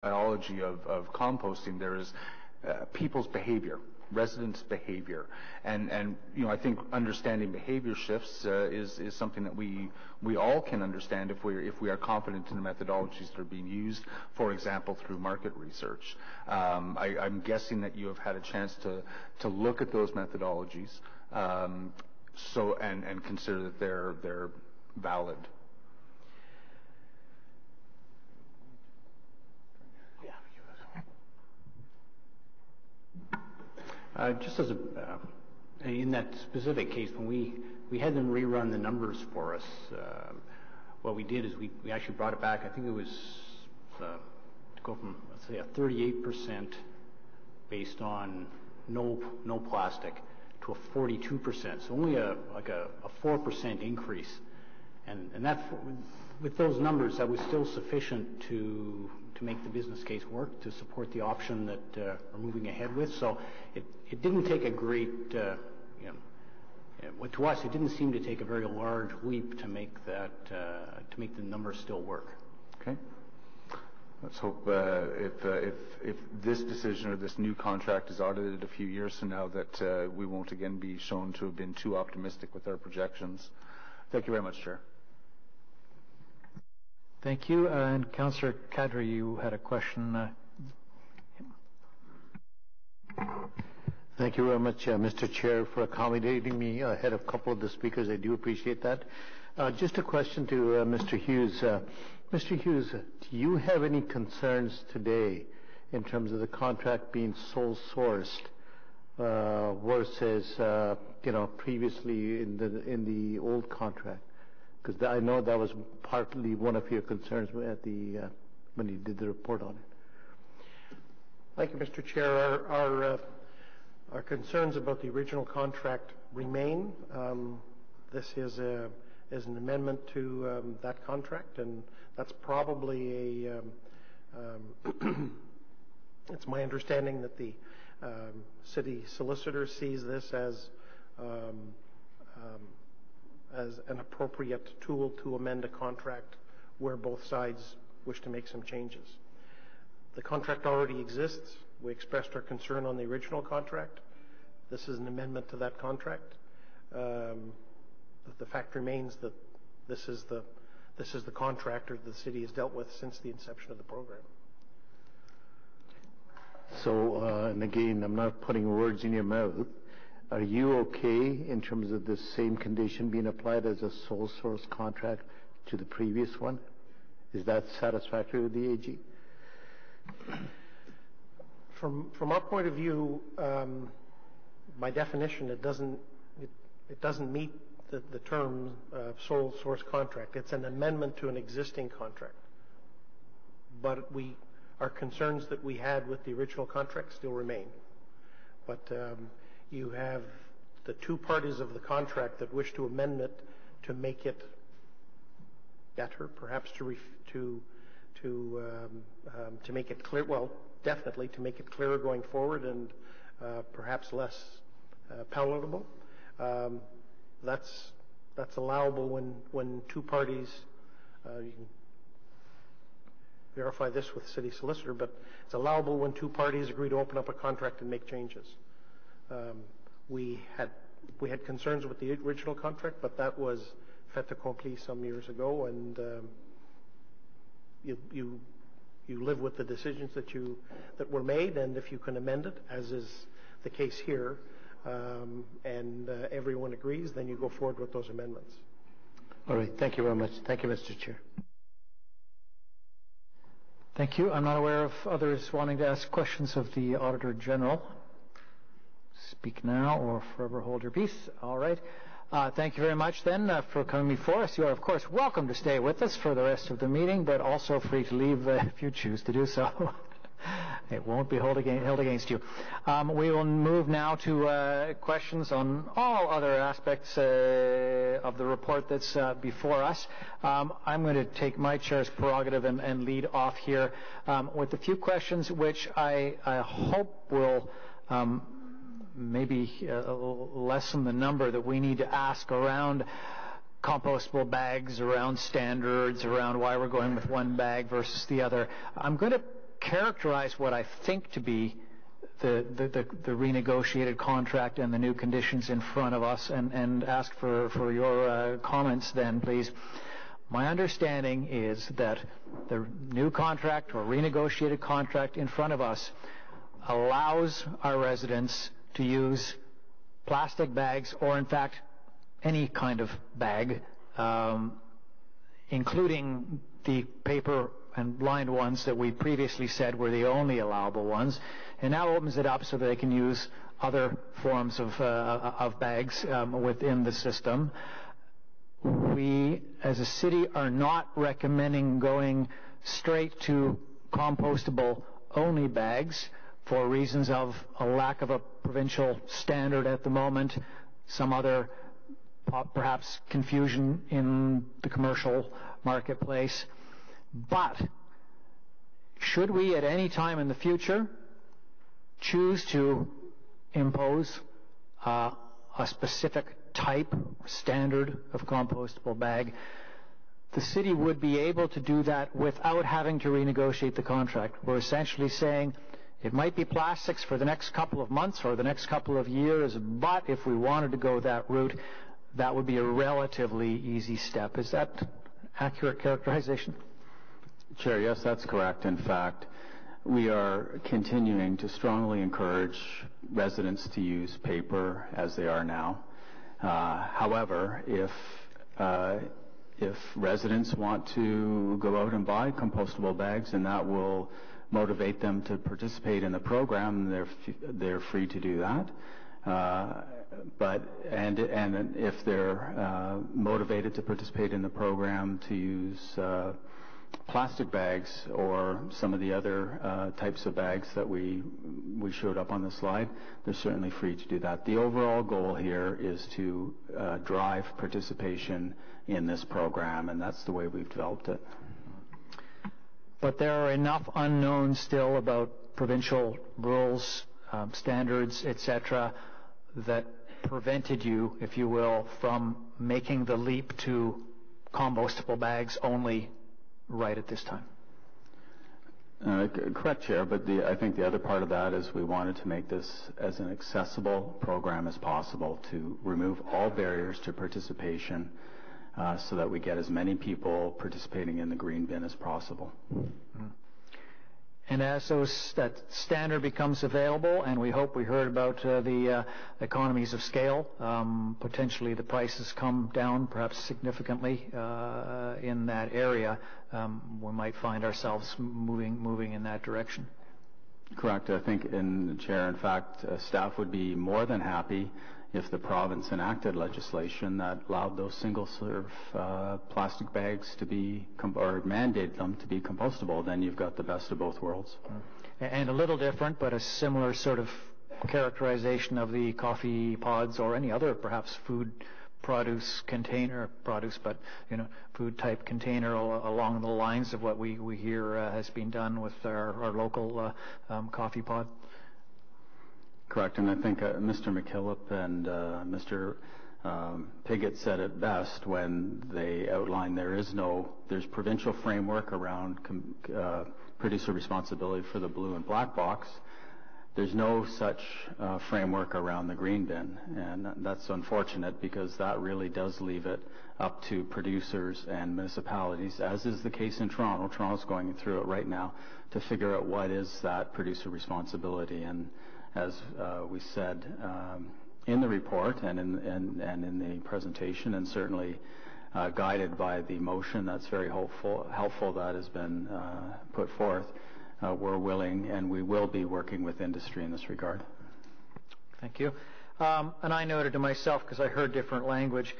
biology of composting, there is people's behavior, residents' behavior, and I think understanding behavior shifts is something that we all can understand if we are confident in the methodologies that are being used, for example, through market research. I'm guessing that you have had a chance to look at those methodologies, and consider that they're valid. Just as in that specific case, when we had them rerun the numbers for us, what we did is we actually brought it back. I think it was to go from, let's say, a 38% based on no plastic to a 42%. So only a 4% increase, and that, with those numbers, that was still sufficient to make the business case work, to support the option that we're moving ahead with. So it didn't take a great, to us, it didn't seem to take a very large leap to make that, to make the numbers still work. Okay. Let's hope if this decision or this new contract is audited a few years from now, that we won't again be shown to have been too optimistic with our projections. Thank you very much, Chair. Thank you. And Councillor Kadri, you had a question. Thank you very much, Mr. Chair, for accommodating me ahead of a couple of the speakers. I do appreciate that. Just a question to Mr. Hughes. Mr. Hughes, do you have any concerns today in terms of the contract being sole sourced versus previously in the old contract? Because I know that was partly one of your concerns at when you did the report on it. Thank you, Mr. Chair. Our concerns about the original contract remain. This is an amendment to that contract, and that's probably it's my understanding that the city solicitor sees this as an appropriate tool to amend a contract where both sides wish to make some changes. The contract already exists. We expressed our concern on the original contract. This is an amendment to that contract. The fact remains that this is the contractor the city has dealt with since the inception of the program. So, and again, I'm not putting words in your mouth. Are you okay in terms of the same condition being applied as a sole source contract to the previous one? Is that satisfactory with the AG? From our point of view, by definition, it doesn't meet the term sole source contract. It's an amendment to an existing contract. But our concerns that we had with the original contract still remain. But you have the two parties of the contract that wish to amend it to make it better, perhaps to make it clear. Well, definitely to make it clearer going forward and perhaps less palatable. That's allowable when two parties. You can verify this with city solicitor, but it's allowable when two parties agree to open up a contract and make changes. We had concerns with the original contract, but that was fait accompli some years ago, and you live with the decisions that were made, and if you can amend it, as is the case here, and everyone agrees, then you go forward with those amendments. All right. Thank you very much. Thank you, Mr. Chair. Thank you. I'm not aware of others wanting to ask questions of the Auditor General. Speak now or forever hold your peace. All right. Thank you very much then for coming before us. You are, of course, welcome to stay with us for the rest of the meeting, but also free to leave if you choose to do so. It won't be held against you. We will move now to questions on all other aspects of the report that's before us. I'm going to take my chair's prerogative and lead off here with a few questions which I hope will maybe lessen the number that we need to ask around compostable bags, around standards, around why we're going with one bag versus the other. I'm going to characterize what I think to be the renegotiated contract and the new conditions in front of us, and ask for your comments then, please. My understanding is that the new contract or renegotiated contract in front of us allows our residents to use plastic bags, or in fact any kind of bag, including the paper and lined ones that we previously said were the only allowable ones, and now opens it up so that they can use other forms of bags within the system. We, as a city, are not recommending going straight to compostable only bags for reasons of a lack of a provincial standard at the moment, some other perhaps confusion in the commercial marketplace. But should we at any time in the future choose to impose a specific type or standard of compostable bag, the city would be able to do that without having to renegotiate the contract. We're essentially saying it might be plastics for the next couple of months or the next couple of years, but if we wanted to go that route, that would be a relatively easy step. Is that accurate characterization? Chair, yes, that's correct. In fact, we are continuing to strongly encourage residents to use paper as they are now. However, if residents want to go out and buy compostable bags, and that will motivate them to participate in the program, they're free to do that. But if they're motivated to participate in the program to use plastic bags or some of the other types of bags that we showed up on the slide, they're certainly free to do that. The overall goal here is to drive participation in this program, and that's the way we've developed it. But there are enough unknowns still about provincial rules, standards, etc., that prevented you, if you will, from making the leap to compostable bags only right at this time. Correct, Chair, but I think the other part of that is we wanted to make this as an accessible program as possible, to remove all barriers to participation so that we get as many people participating in the green bin as possible. Mm-hmm. And as that standard becomes available, and we hope we heard about the economies of scale, potentially the prices come down perhaps significantly in that area, we might find ourselves moving in that direction. Correct. I think, Chair, in fact, staff would be more than happy if the province enacted legislation that allowed those single-serve plastic bags to be, or mandated them to be compostable. Then you've got the best of both worlds. And a little different, but a similar sort of characterization of the coffee pods or any other perhaps food food type container along the lines of what we hear has been done with our local coffee pod. Correct, and I think Mr. McKillop and Mr. Pigott said it best when they outlined there's provincial framework around producer responsibility for the blue and black box. There's no such framework around the green bin, and that's unfortunate because that really does leave it up to producers and municipalities, as is the case in Toronto. Toronto's going through it right now to figure out what is that producer responsibility. And as we said in the report and in the presentation, and certainly guided by the motion that's very helpful that has been put forth, we're willing and we will be working with industry in this regard. Thank you. And I noted to myself, because I heard different language,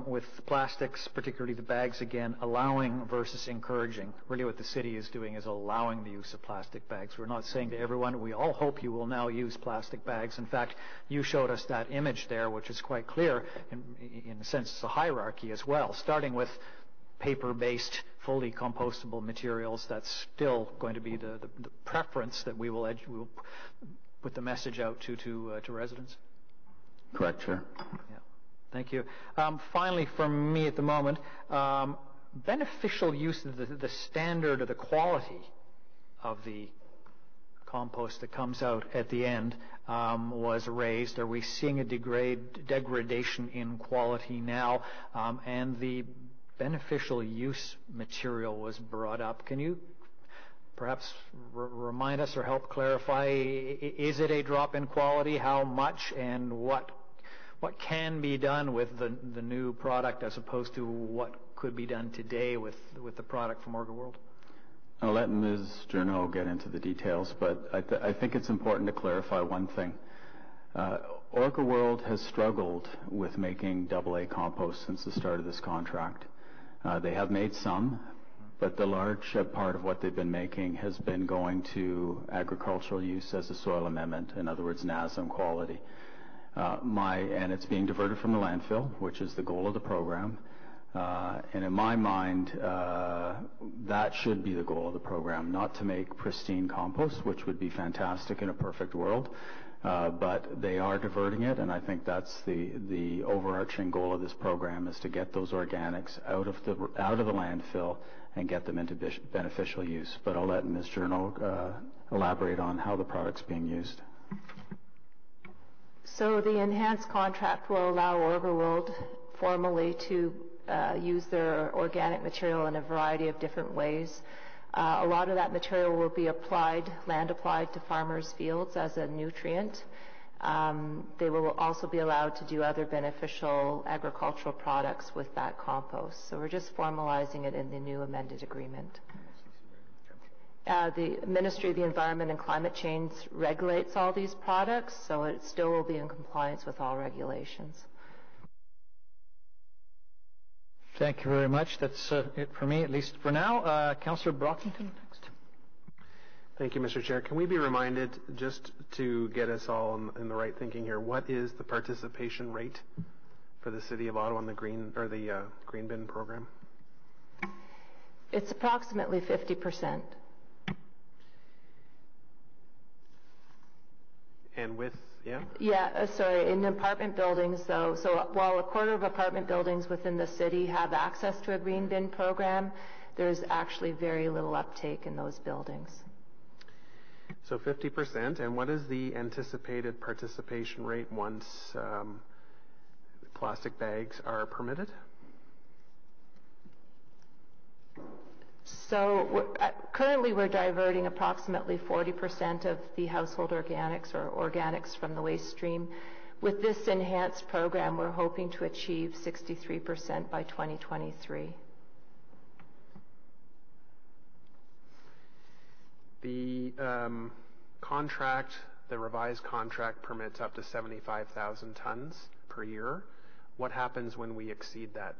with plastics, particularly the bags again, allowing versus encouraging. Really what the city is doing is allowing the use of plastic bags. We're not saying to everyone, we all hope you will now use plastic bags. In fact, you showed us that image there, which is quite clear. In a sense, it's a hierarchy as well, starting with paper-based, fully compostable materials. That's still going to be the preference that we will put the message out to residents. Correct, Chair. Yeah. Thank you. Finally, from me at the moment, beneficial use of the standard or the quality of the compost that comes out at the end was raised. Are we seeing a degradation in quality now? And the beneficial use material was brought up. Can you perhaps remind us or help clarify, is it a drop in quality? How much? And what can be done with the new product as opposed to what could be done today with the product from Orga World? I'll let Ms. Journeau get into the details, but I think it's important to clarify one thing. Orga World has struggled with making AA compost since the start of this contract. They have made some, but the large part of what they've been making has been going to agricultural use as a soil amendment, in other words, NASM quality. And it's being diverted from the landfill, which is the goal of the program. And in my mind, that should be the goal of the program, not to make pristine compost, which would be fantastic in a perfect world. But they are diverting it, and I think that's the overarching goal of this program, is to get those organics out of the landfill and get them into beneficial use. But I'll let Ms. Journeau elaborate on how the product's being used. So the enhanced contract will allow Orga World formally to use their organic material in a variety of different ways. A lot of that material will be land applied to farmers' fields as a nutrient. They will also be allowed to do other beneficial agricultural products with that compost. So we're just formalizing it in the new amended agreement. The Ministry of the Environment and Climate Change regulates all these products, so it still will be in compliance with all regulations. Thank you very much. That's it for me, at least for now. Councillor Brockington next. Thank you, Mr. Chair. Can we be reminded, just to get us all in the right thinking here, what is the participation rate for the City of Ottawa in the green bin program? It's approximately 50%. And with, yeah? Yeah, sorry, in apartment buildings though, so while a quarter of apartment buildings within the city have access to a green bin program, there's actually very little uptake in those buildings. So 50%, and what is the anticipated participation rate once plastic bags are permitted? So currently we're diverting approximately 40% of the household organics or organics from the waste stream. With this enhanced program, we're hoping to achieve 63% by 2023. The contract, the revised contract, permits up to 75,000 tons per year. What happens when we exceed that?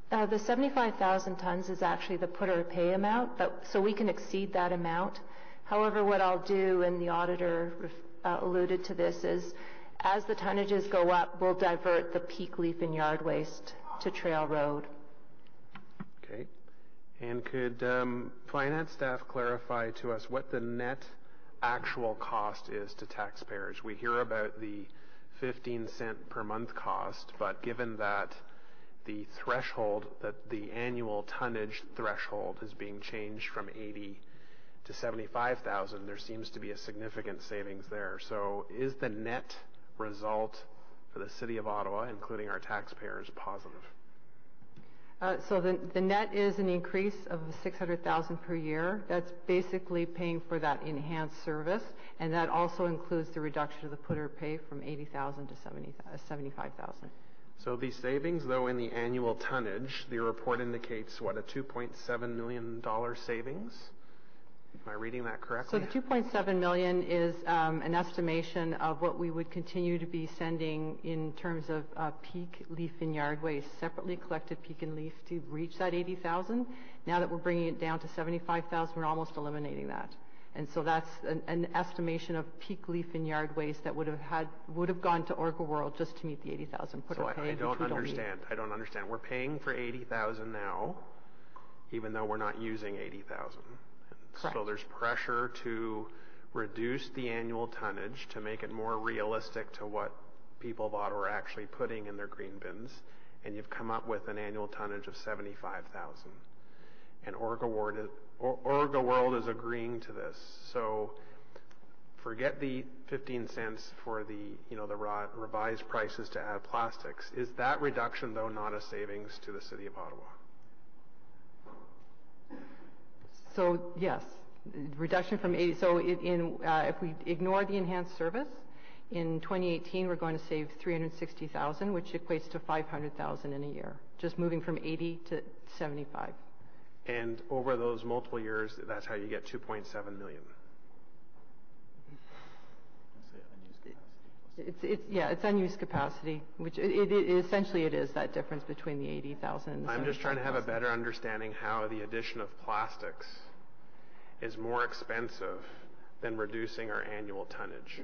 The 75,000 tons is actually the put or pay amount, so we can exceed that amount. However, what I'll do, and the auditor alluded to this, is as the tonnages go up, we'll divert the peak leaf and yard waste to Trail Road. Okay. And could finance staff clarify to us what the net actual cost is to taxpayers? We hear about the 15-cent per month cost, but given that the threshold, that the annual tonnage threshold is being changed from 80 to 75,000, there seems to be a significant savings there. So is the net result for the City of Ottawa, including our taxpayers, positive? So the net is an increase of $600,000 per year. That's basically paying for that enhanced service, and that also includes the reduction of the put or pay from 80,000 to 75,000. So these savings, though, in the annual tonnage, the report indicates, what, a $2.7 million savings? Am I reading that correctly? So the $2.7 million is an estimation of what we would continue to be sending in terms of peak leaf and yard waste, separately collected peak and leaf, to reach that 80,000. Now that we're bringing it down to 75,000, we're almost eliminating that. And so that's an estimation of peak leaf and yard waste that would have gone to Orga World just to meet the 80,000 put or pay. I don't understand. We're paying for 80,000 now, even though we're not using 80,000. Correct. So there's pressure to reduce the annual tonnage to make it more realistic to what people of Ottawa are actually putting in their green bins, and you've come up with an annual tonnage of 75,000. And Orga Orga World is agreeing to this. So forget the 15 cents for the revised prices to add plastics. Is that reduction, though, not a savings to the City of Ottawa? So yes, reduction from 80. So if we ignore the enhanced service, in 2018 we're going to save $360,000, which equates to $500,000 in a year, just moving from 80 to 75. And over those multiple years, that's how you get $2.7 million. It's unused capacity, which essentially it is that difference between the 80,000 and the 75,000. I'm just trying to have a better understanding how the addition of plastics is more expensive than reducing our annual tonnage.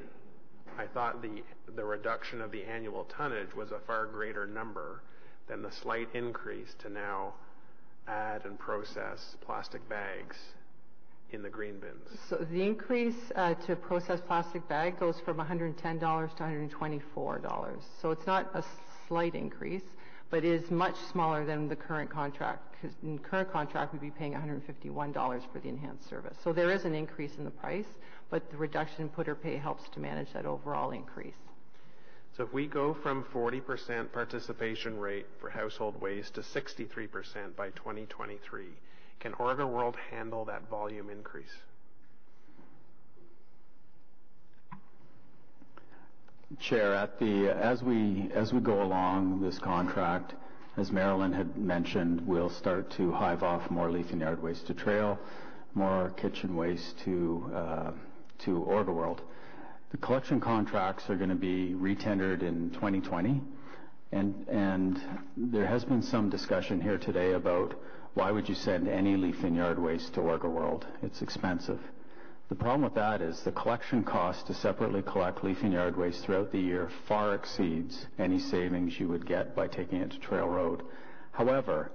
I thought the reduction of the annual tonnage was a far greater number than the slight increase to now add and process plastic bags in the green bins. So the increase to process plastic bag goes from $110 to $124. So it's not a slight increase, but is much smaller than the current contract. Because in the current contract, we'd be paying $151 for the enhanced service. So there is an increase in the price, but the reduction in putter pay helps to manage that overall increase. So if we go from 40% participation rate for household waste to 63% by 2023, can Orga World handle that volume increase? Chair, as we go along this contract, as Marilyn had mentioned, we'll start to hive off more leaf and yard waste to trail, more kitchen waste to Orga World. The collection contracts are going to be retendered in 2020, and there has been some discussion here today about why would you send any leaf and yard waste to Orga World? It's expensive. The problem with that is the collection cost to separately collect leaf and yard waste throughout the year far exceeds any savings you would get by taking it to Trail Road. However,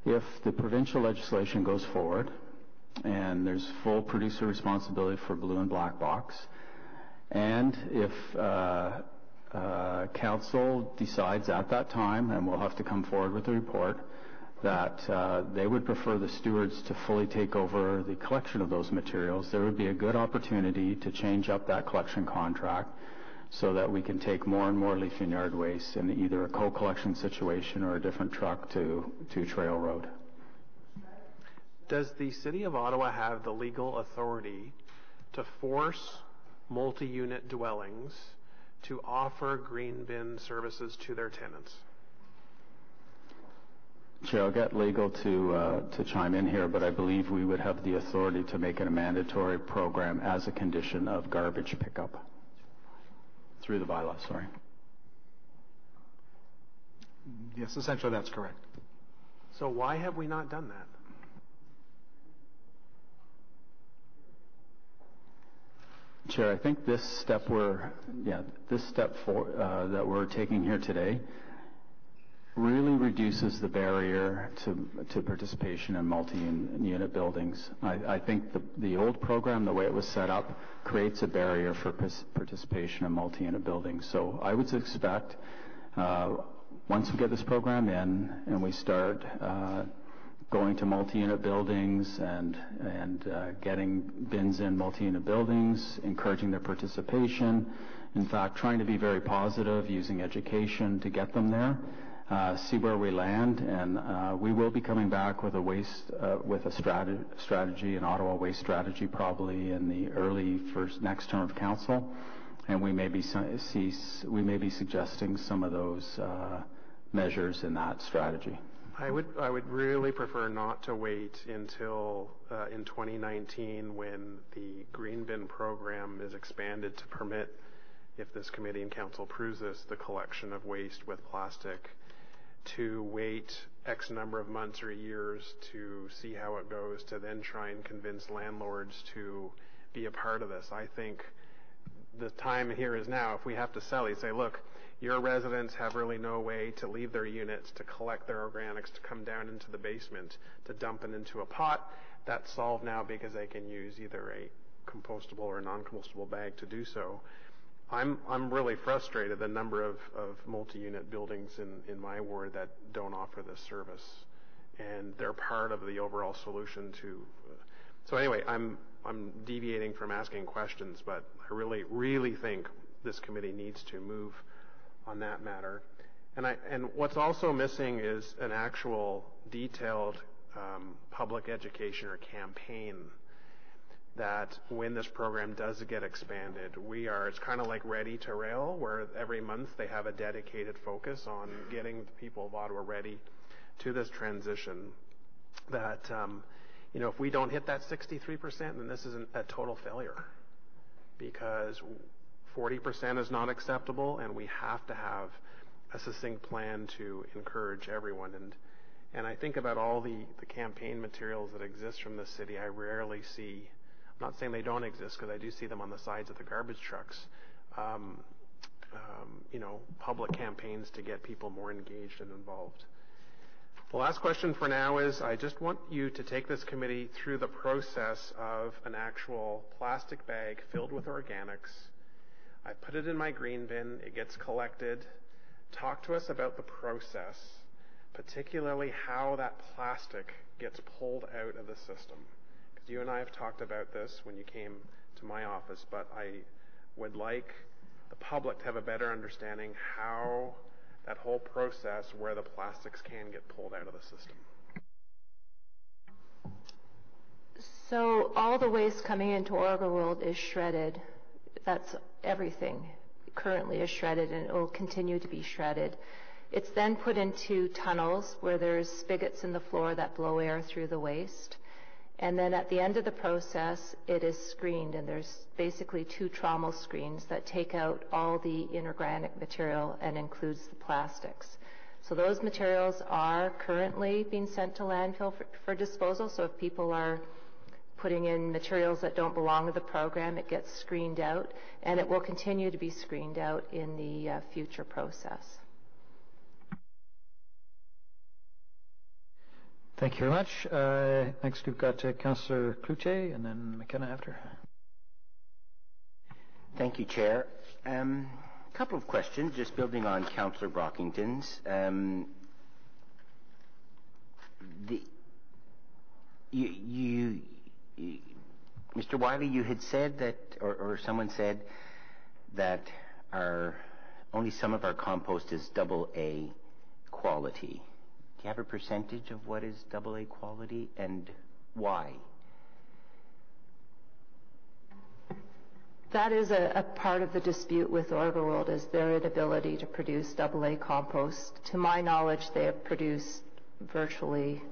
if the provincial legislation goes forward and there's full producer responsibility for blue and black box, and if council decides at that time, and we'll have to come forward with a report, that they would prefer the stewards to fully take over the collection of those materials, there would be a good opportunity to change up that collection contract so that we can take more and more leaf and yard waste in either a co-collection situation or a different truck to Trail Road. Does the City of Ottawa have the legal authority to force multi-unit dwellings to offer green bin services to their tenants? Chair, I'll get legal to chime in here, but I believe we would have the authority to make it a mandatory program as a condition of garbage pickup through the bylaw. Sorry. Yes, essentially that's correct. So why have we not done that? Chair, I think this step that we're taking here today really reduces the barrier to participation in multi-unit buildings. I think the old program, the way it was set up, creates a barrier for participation in multi-unit buildings. So I would expect once we get this program in and we start going to multi-unit buildings and getting bins in multi-unit buildings, encouraging their participation, in fact, trying to be very positive, using education to get them there, see where we land, and we will be coming back with a strategy, an Ottawa waste strategy, probably in the early next term of council, and we may be suggesting some of those measures in that strategy. I would really prefer not to wait until in 2019 when the green bin program is expanded to permit, if this committee and council approves this, the collection of waste with plastic, to wait X number of months or years to see how it goes, to then try and convince landlords to be a part of this. I think the time here is now. If we have to sell, you say, look, your residents have really no way to leave their units, to collect their organics, to come down into the basement, to dump it into a pot. That's solved now because they can use either a compostable or a non-compostable bag to do so. I'm really frustrated the number of multi-unit buildings in my ward that don't offer this service, and they're part of the overall solution to So anyway, I'm deviating from asking questions, but I really think this committee needs to move on that matter. And what's also missing is an actual detailed public education or campaign that when this program does get expanded, it's kind of like Ready to Rail, where every month they have a dedicated focus on getting the people of Ottawa ready to this transition. That, if we don't hit that 63%, then this is a total failure, because 40% is not acceptable, and we have to have a succinct plan to encourage everyone. And I think about all the campaign materials that exist from this city. I rarely see, I'm not saying they don't exist, because I do see them on the sides of the garbage trucks, public campaigns to get people more engaged and involved. The last question for now is, I just want you to take this committee through the process of an actual plastic bag filled with organics. I put it in my green bin, it gets collected. Talk to us about the process, particularly how that plastic gets pulled out of the system. Because you and I have talked about this when you came to my office, but I would like the public to have a better understanding how that whole process where the plastics can get pulled out of the system. So all the waste coming into OrgaWorld is shredded. That's everything currently is shredded, and it will continue to be shredded. It's then put into tunnels where there's spigots in the floor that blow air through the waste. And then at the end of the process, it is screened, and there's basically 2 trommel screens that take out all the inorganic material and includes the plastics. So those materials are currently being sent to landfill for disposal. So if people are putting in materials that don't belong to the program, it gets screened out, and it will continue to be screened out in the future process. Thank you very much. Next, we've got Councillor Cloutier, and then McKenna after. Thank you, Chair. A couple of questions, just building on Councillor Brockington's. Mr. Wiley, you had said that, or someone said that only some of our compost is AA quality. Do you have a percentage of what is AA quality and why? That is a part of the dispute with OrgaWorld, is their inability to produce AA compost. To my knowledge, they have produced virtually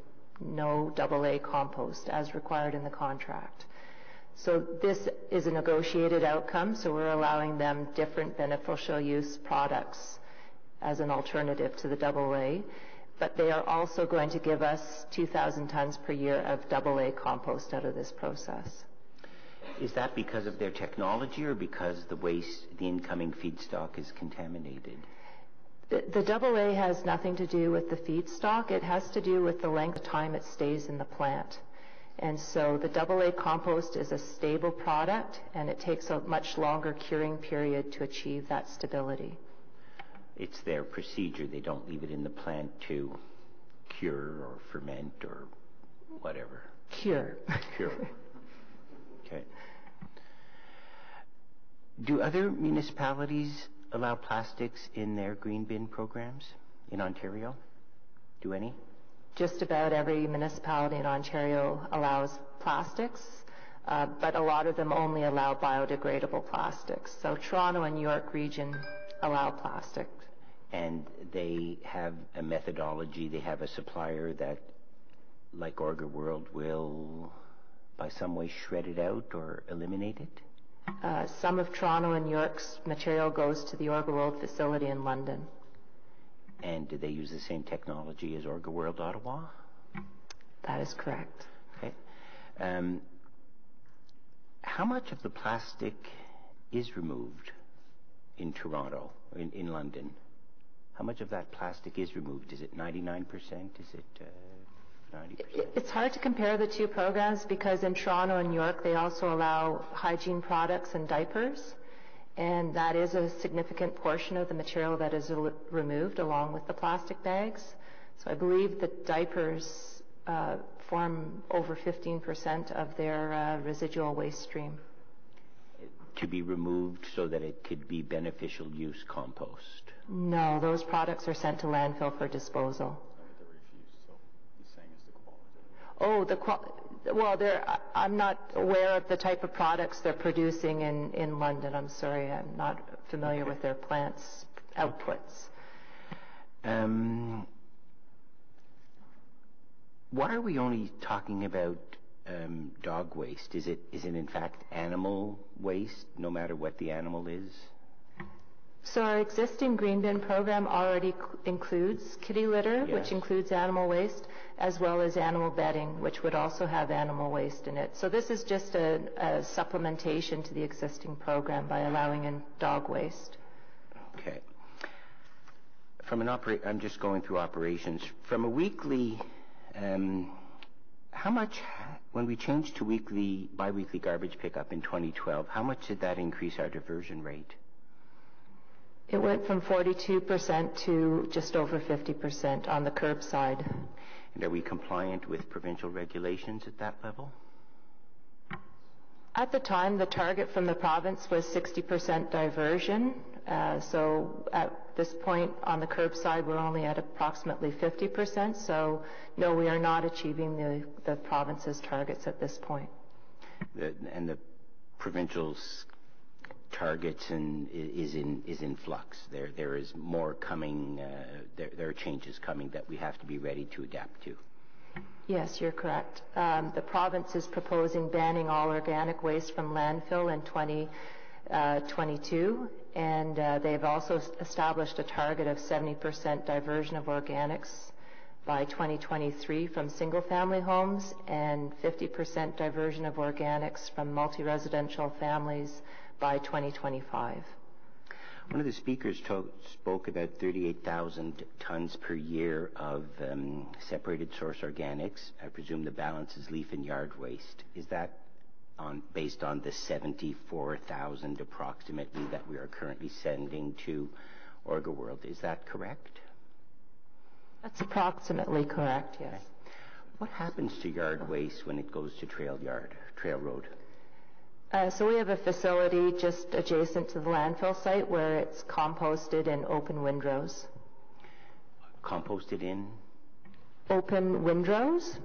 no AA compost as required in the contract. So this is a negotiated outcome, so we're allowing them different beneficial use products as an alternative to the AA. But they are also going to give us 2,000 tons per year of AA compost out of this process. Is that because of their technology or because the incoming feedstock is contaminated? The AA has nothing to do with the feedstock. It has to do with the length of time it stays in the plant. And so the AA compost is a stable product, and it takes a much longer curing period to achieve that stability. It's their procedure. They don't leave it in the plant to cure or ferment or whatever. Cure. Okay. Do other municipalities allow plastics in their green bin programs in Ontario? Do any? Just about every municipality in Ontario allows plastics, but a lot of them only allow biodegradable plastics. So Toronto and York region allow plastic. And they have a methodology, they have a supplier that, like OrgaWorld, will by some way shred it out or eliminate it? Some of Toronto and York's material goes to the OrgaWorld facility in London. And do they use the same technology as OrgaWorld Ottawa? That is correct. Okay. How much of the plastic is removed in Toronto, in London? How much of that plastic is removed? Is it 99%? Is it 90%? It's hard to compare the two programs because in Toronto and York they also allow hygiene products and diapers, and that is a significant portion of the material that is removed along with the plastic bags. So I believe the diapers form over 15% of their residual waste stream. To be removed so that it could be beneficial use compost? No, those products are sent to landfill for disposal. Oh, I'm not aware of the type of products they're producing in London. I'm sorry, I'm not familiar with their plants' outputs. Why are we only talking about dog waste? Is it in fact animal waste, no matter what the animal is? So our existing green bin program already includes kitty litter, Yes. which includes animal waste, as well as animal bedding, which would also have animal waste in it. So this is just a supplementation to the existing program by allowing in dog waste. Okay. I'm just going through operations. From a weekly, how much, when we changed to bi-weekly garbage pickup in 2012, how much did that increase our diversion rate? It went from 42% to just over 50% on the curbside. And are we compliant with provincial regulations at that level? At the time, the target from the province was 60% diversion. So at this point on the curbside, we're only at approximately 50%. So no, we are not achieving the province's targets at this point. And the provincial's targets is in flux. There is more coming. There are changes coming that we have to be ready to adapt to. Yes, you're correct. The province is proposing banning all organic waste from landfill in 2022, and they've also established a target of 70% diversion of organics by 2023 from single-family homes and 50% diversion of organics from multi-residential families by 2025. One of the speakers spoke about 38,000 tons per year of separated source organics. I presume the balance is leaf and yard waste. Is that based on the 74,000 approximately that we are currently sending to OrgaWorld? Is that correct? That's approximately correct, yes. Okay. What happens to yard waste when it goes to trail road? So we have a facility just adjacent to the landfill site where it's composted in open windrows. Composted in? Open windrows.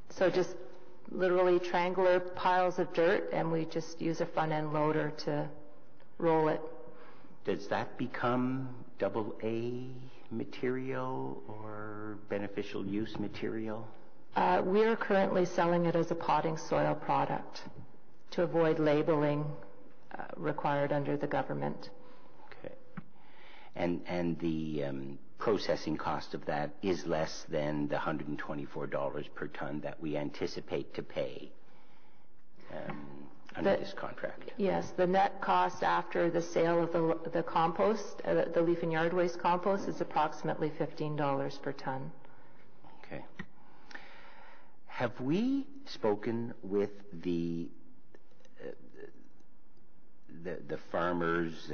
So just literally triangular piles of dirt, and we just use a front-end loader to roll it. Does that become AA material or beneficial use material? We are currently selling it as a potting soil product to avoid labeling required under the government. Okay. And the processing cost of that is less than the $124 per ton that we anticipate to pay under this contract? Yes, the net cost after the sale of the compost, the leaf and yard waste compost, is approximately $15 per ton. Okay. Have we spoken with the farmers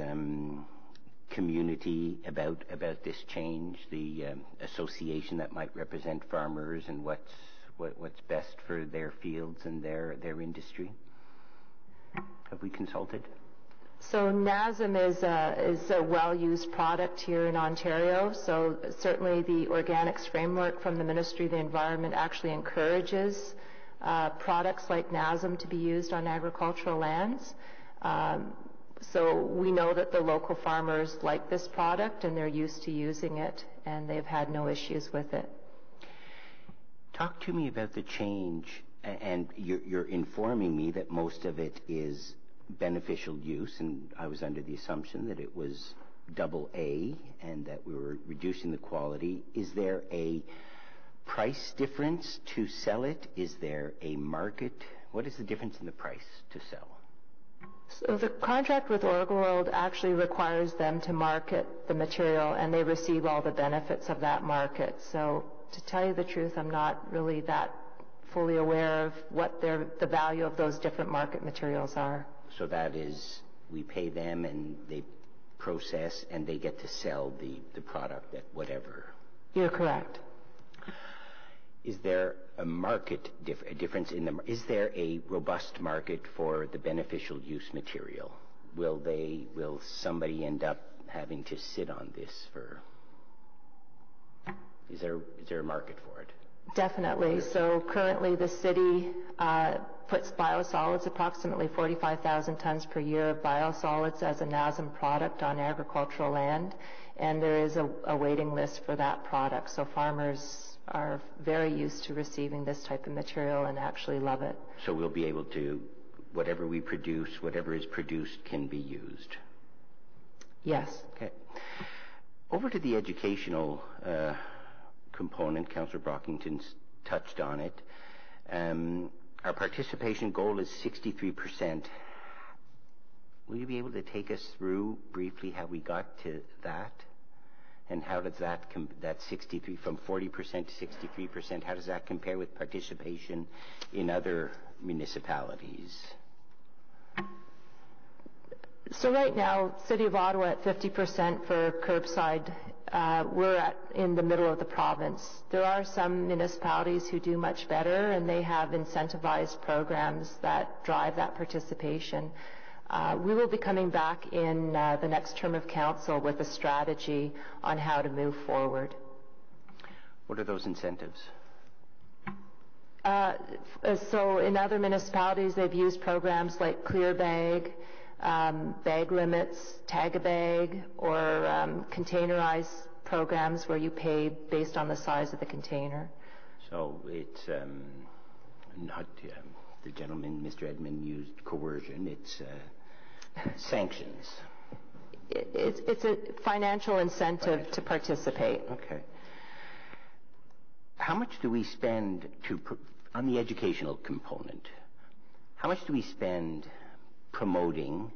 community about this change, the association that might represent farmers and what's best for their fields and their industry? Have we consulted? So NASM is a well-used product here in Ontario. So certainly the organics framework from the Ministry of the Environment actually encourages products like NASM to be used on agricultural lands. So we know that the local farmers like this product and they're used to using it, and they've had no issues with it. Talk to me about the change, and you're informing me that most of it is beneficial use, and I was under the assumption that it was AA and that we were reducing the quality. Is there a price difference to sell it? Is there a market? What is the difference in the price to sell? So the contract with OrgaWorld actually requires them to market the material, and they receive all the benefits of that market. So to tell you the truth, I'm not really that fully aware of what the value of those different market materials are. So that is, we pay them and they process and they get to sell the product at whatever. You're correct. is there a market difference in the? Is there a robust market for the beneficial use material? Will somebody end up having to sit on this for? Is there a market for it? Definitely. So currently the city puts biosolids, approximately 45,000 tons per year of biosolids as a NASM product on agricultural land, and there is a waiting list for that product. So farmers are very used to receiving this type of material and actually love it. So we'll be able to, whatever we produce, whatever is produced can be used? Yes. Okay. Over to the educational component, Councillor Brockington's touched on it. Our participation goal is 63%. Will you be able to take us through briefly how we got to that? And how does that 63 from 40% to 63%, how does that compare with participation in other municipalities? So right now, City of Ottawa at 50% for curbside. We're in the middle of the province. There are some municipalities who do much better, and they have incentivized programs that drive that participation. We will be coming back in the next term of council with a strategy on how to move forward. What are those incentives? So in other municipalities, they've used programs like Clear Bag, bag limits, Tag a Bag, or containerized programs where you pay based on the size of the container. So it's not the gentleman, Mr. Edmund, used coercion. It's sanctions. It's a financial incentive to participate. Okay. How much do we spend on the educational component? How much do we spend promoting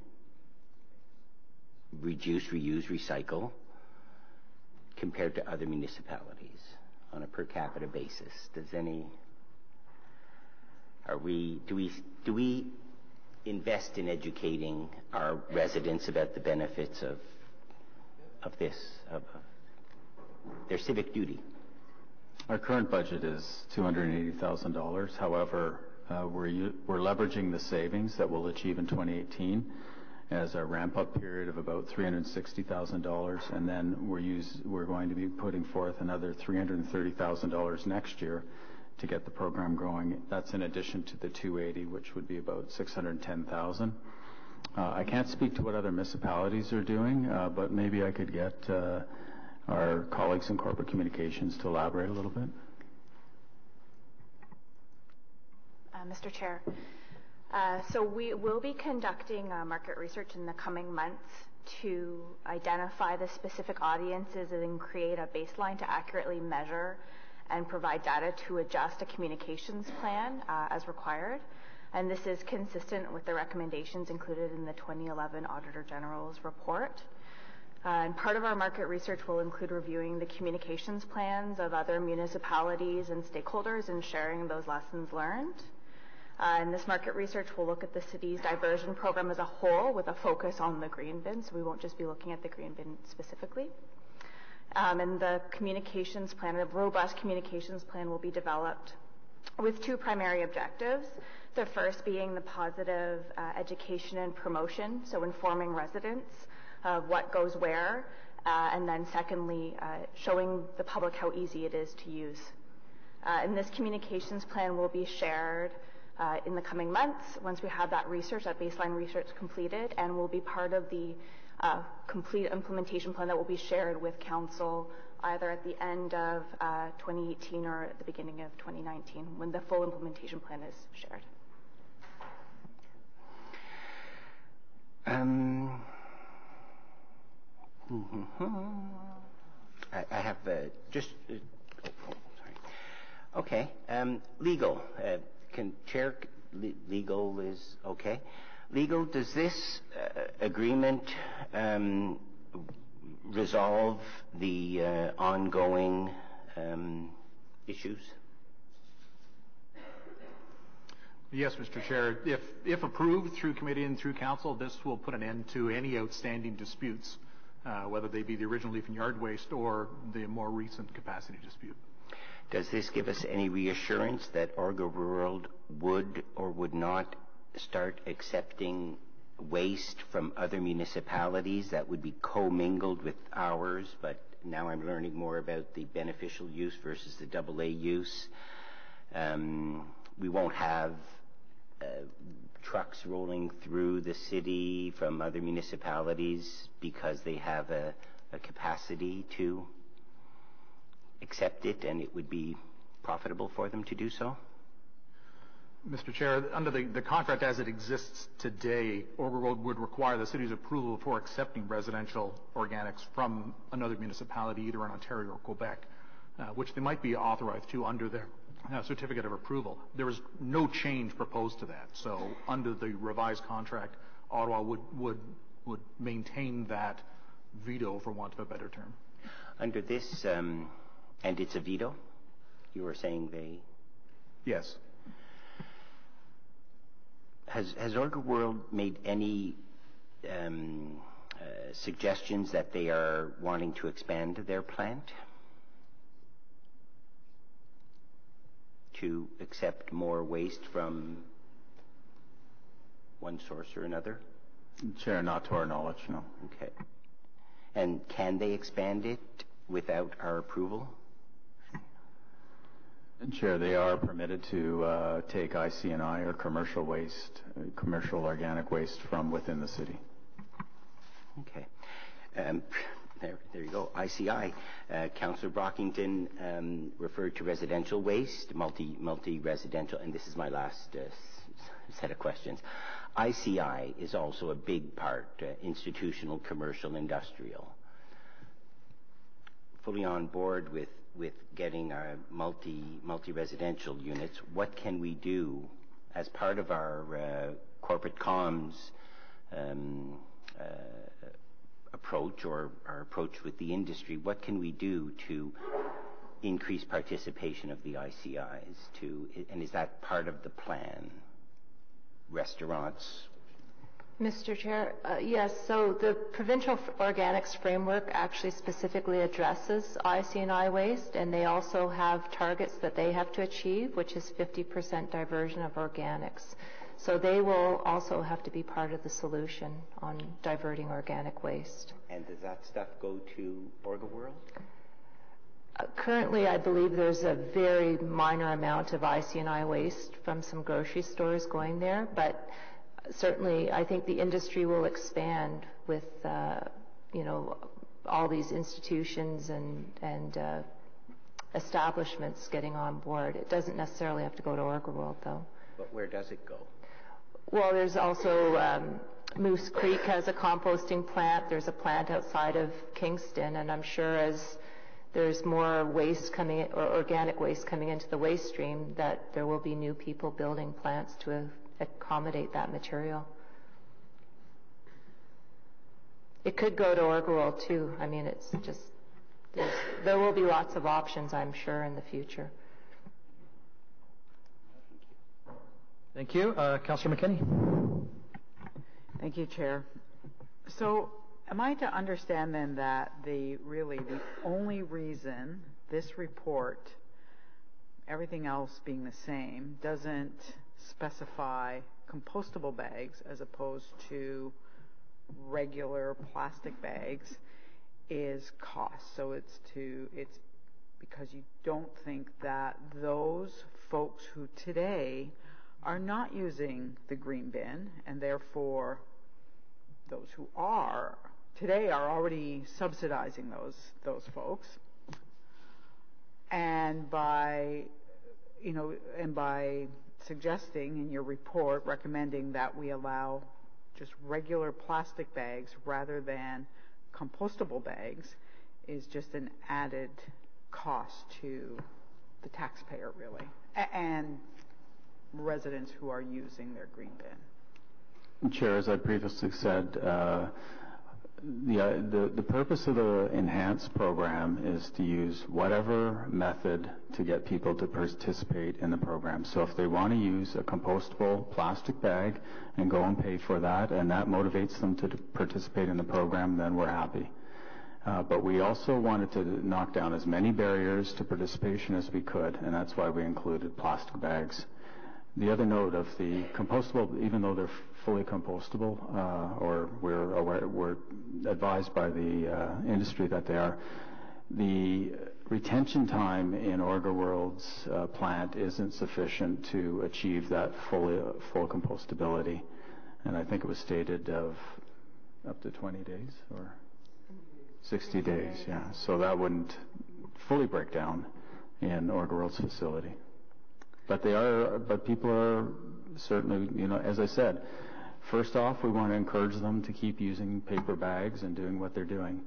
reduce, reuse, recycle compared to other municipalities on a per capita basis? Do we invest in educating our residents about the benefits of their civic duty? Our current budget is $280,000. However, we're leveraging the savings that we'll achieve in 2018 as a ramp-up period of about $360,000, and then we're going to be putting forth another $330,000 next year to get the program going. That's in addition to the 280, which would be about $610,000. I can't speak to what other municipalities are doing, but maybe I could get our colleagues in corporate communications to elaborate a little bit. Mr. Chair, so we will be conducting market research in the coming months to identify the specific audiences and create a baseline to accurately measure and provide data to adjust a communications plan as required. And this is consistent with the recommendations included in the 2011 Auditor General's report. And part of our market research will include reviewing the communications plans of other municipalities and stakeholders and sharing those lessons learned. And this market research will look at the city's diversion program as a whole with a focus on the green bin, so we won't just be looking at the green bin specifically. And the communications plan, a robust communications plan, will be developed with two primary objectives. The first being the positive education and promotion, so informing residents of what goes where, and then secondly, showing the public how easy it is to use. And this communications plan will be shared in the coming months once we have that research, that baseline research completed, and will be part of the complete implementation plan that will be shared with Council either at the end of 2018 or at the beginning of 2019 when the full implementation plan is shared. I have sorry. Okay. Legal. Chair, legal is okay. Legal, does this agreement resolve the ongoing issues? Yes, Mr. Chair. If approved through committee and through council, this will put an end to any outstanding disputes, whether they be the original leaf and yard waste or the more recent capacity dispute. Does this give us any reassurance that Orga World would or would not start accepting waste from other municipalities that would be commingled with ours, but now I'm learning more about the beneficial use versus the AA use. We won't have trucks rolling through the city from other municipalities because they have a capacity to accept it, and it would be profitable for them to do so? Mr. Chair, under the contract as it exists today, Orga World would require the city's approval for accepting residential organics from another municipality, either in Ontario or Quebec, which they might be authorized to under their certificate of approval. There is no change proposed to that. So under the revised contract, Ottawa would maintain that veto, for want of a better term. Under this, and it's a veto? You were saying they... Yes. Has Orga World made any suggestions that they are wanting to expand their plant to accept more waste from one source or another? Chair, not to our knowledge, no. Okay. And can they expand it without our approval? Chair, they are permitted to take IC&I or commercial waste, commercial organic waste from within the city. Okay. There you go. ICI. Councillor Brockington referred to residential waste, multi-residential, and this is my last set of questions. ICI is also a big part, institutional, commercial, industrial. Fully on board with getting our multi-residential units. What can we do as part of our corporate comms approach, or our approach with the industry? What can we do to increase participation of the ICIs? And is that part of the plan? Restaurants? Mr. Chair, yes, so the provincial organics framework actually specifically addresses IC&I waste, and they also have targets that they have to achieve, which is 50% diversion of organics. So they will also have to be part of the solution on diverting organic waste. And does that stuff go to Orga World? Currently, I believe there's a very minor amount of IC&I waste from some grocery stores going there, but certainly, I think the industry will expand with, all these institutions and establishments getting on board. It doesn't necessarily have to go to Orga World, though. But where does it go? Well, there's also Moose Creek has a composting plant. There's a plant outside of Kingston, and I'm sure as there's more waste coming in, or organic waste coming into the waste stream, that there will be new people building plants to accommodate that material. It could go to Orga World too. I mean, it's just, there will be lots of options, I'm sure, in the future. Thank you. Councillor McKinney. Thank you, Chair. So am I to understand then that the only reason this report, everything else being the same, doesn't specify compostable bags as opposed to regular plastic bags is cost? So it's because you don't think that those folks who today are not using the green bin, and therefore those who are today are already subsidizing those folks, and by suggesting in your report, recommending that we allow just regular plastic bags rather than compostable bags, is just an added cost to the taxpayer, really, and residents who are using their green bin. Chair, as I previously said, the purpose of the Enhance program is to use whatever method to get people to participate in the program. So if they want to use a compostable plastic bag and go and pay for that, and that motivates them to participate in the program, then we're happy. But we also wanted to knock down as many barriers to participation as we could, and that's why we included plastic bags. The other note of the compostable, even though they're fully compostable, or we're advised by the industry that they are, the retention time in OrgaWorld's plant isn't sufficient to achieve that full compostability. And I think it was stated of up to 20 days or 60 days, yeah. So that wouldn't fully break down in OrgaWorld's facility. But people are certainly, as I said, first off, we want to encourage them to keep using paper bags and doing what they're doing.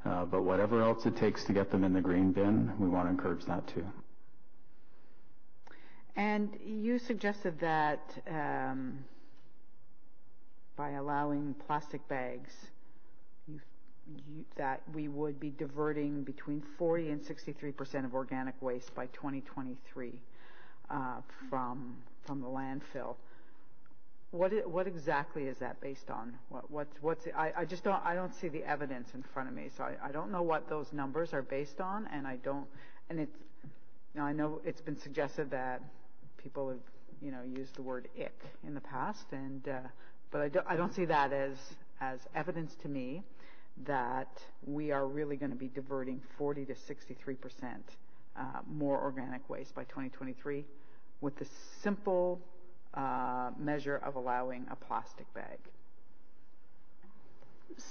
But whatever else it takes to get them in the green bin, we want to encourage that too. And you suggested that by allowing plastic bags, that we would be diverting between 40 and 63% of organic waste by 2023 from the landfill. What exactly is that based on? I don't see the evidence in front of me, so I don't know what those numbers are based on, and I know it's been suggested that people have used the word ick in the past, but I don't see that as evidence to me that we are really going to be diverting 40 to 63% more organic waste by 2023 with the simple measure of allowing a plastic bag.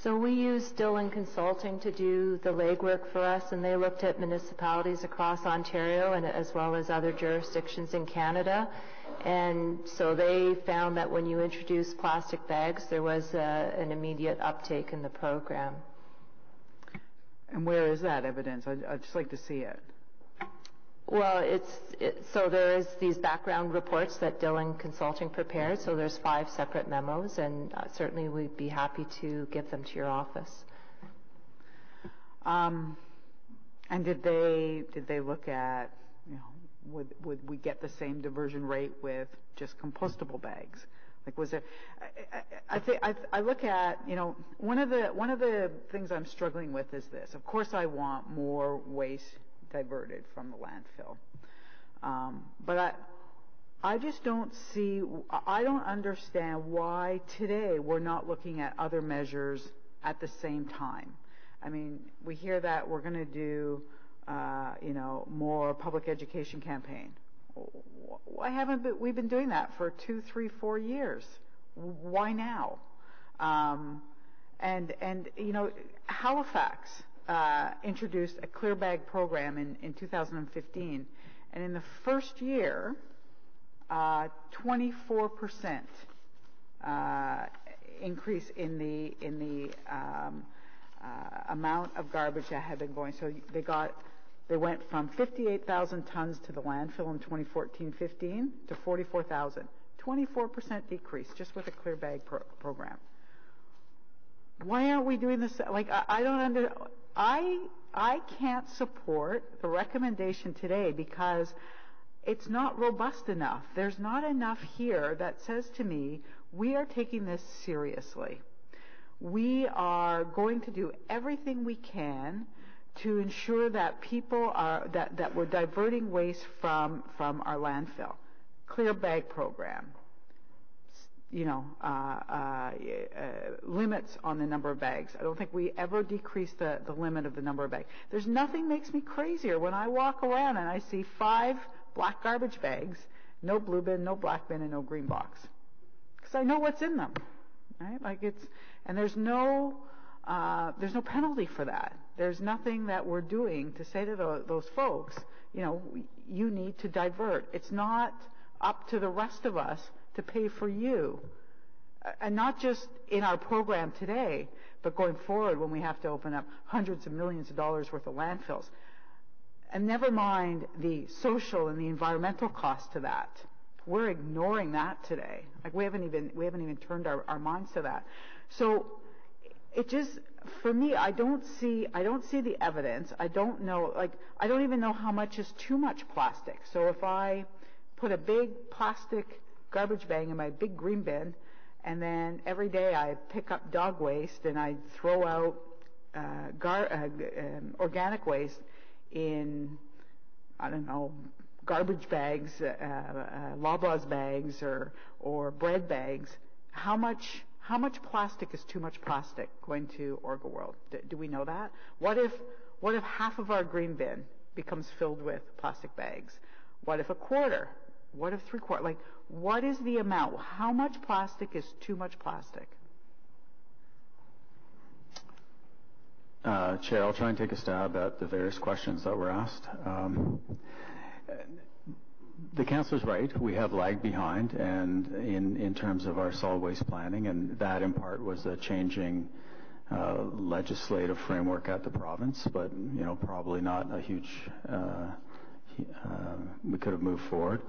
So we used Dillon Consulting to do the legwork for us, and they looked at municipalities across Ontario and as well as other jurisdictions in Canada. And so they found that when you introduce plastic bags, there was an immediate uptake in the program. And where is that evidence? I'd just like to see it. Well, so there is these background reports that Dillon Consulting prepared. So there's 5 separate memos, and certainly we'd be happy to give them to your office. And did they look at, would we get the same diversion rate with just compostable bags? Like, was there? I look at, one of the things I'm struggling with is this. Of course, I want more waste diverted from the landfill, but I just don't see. I don't understand why today we're not looking at other measures at the same time. I mean, we hear that we're going to do, more public education campaign. Why haven't we been doing that for 2, 3, 4 years? Why now? And Halifax introduced a clear bag program in 2015, and in the first year, 24% increase in the amount of garbage that had been going. So they went from 58,000 tons to the landfill in 2014-15 to 44,000. 24% decrease just with a clear bag program. Why aren't we doing this? Like, I can't support the recommendation today because it's not robust enough. There's not enough here that says to me, we are taking this seriously. We are going to do everything we can to ensure that people that we're diverting waste from our landfill. Clear bag program. Limits on the number of bags. I don't think we ever decrease the limit of the number of bags. There's nothing makes me crazier when I walk around and I see 5 black garbage bags, no blue bin, no black bin, and no green box. Because I know what's in them, right? And there's no penalty for that. There's nothing that we're doing to say to those folks, you need to divert. It's not up to the rest of us to pay for you. And not just in our program today, but going forward when we have to open up hundreds of millions of dollars worth of landfills. And never mind the social and the environmental cost to that. We're ignoring that today. Like, we haven't even turned our minds to that. So it just, for me, I don't see the evidence. I don't know, I don't even know how much is too much plastic. So if I put a big plastic garbage bag in my big green bin, and then every day I pick up dog waste and I throw out organic waste in, I don't know, garbage bags, Loblaws bags, or bread bags, how much plastic is too much plastic going to OrgaWorld? Do we know that? What if half of our green bin becomes filled with plastic bags? What if a quarter? What if 3/4? Like, what is the amount? How much plastic is too much plastic? Chair, I'll try and take a stab at the various questions that were asked. The councillor's right. We have lagged behind, and in terms of our solid waste planning, and that in part was a changing legislative framework at the province, but probably not a huge. We could have moved forward.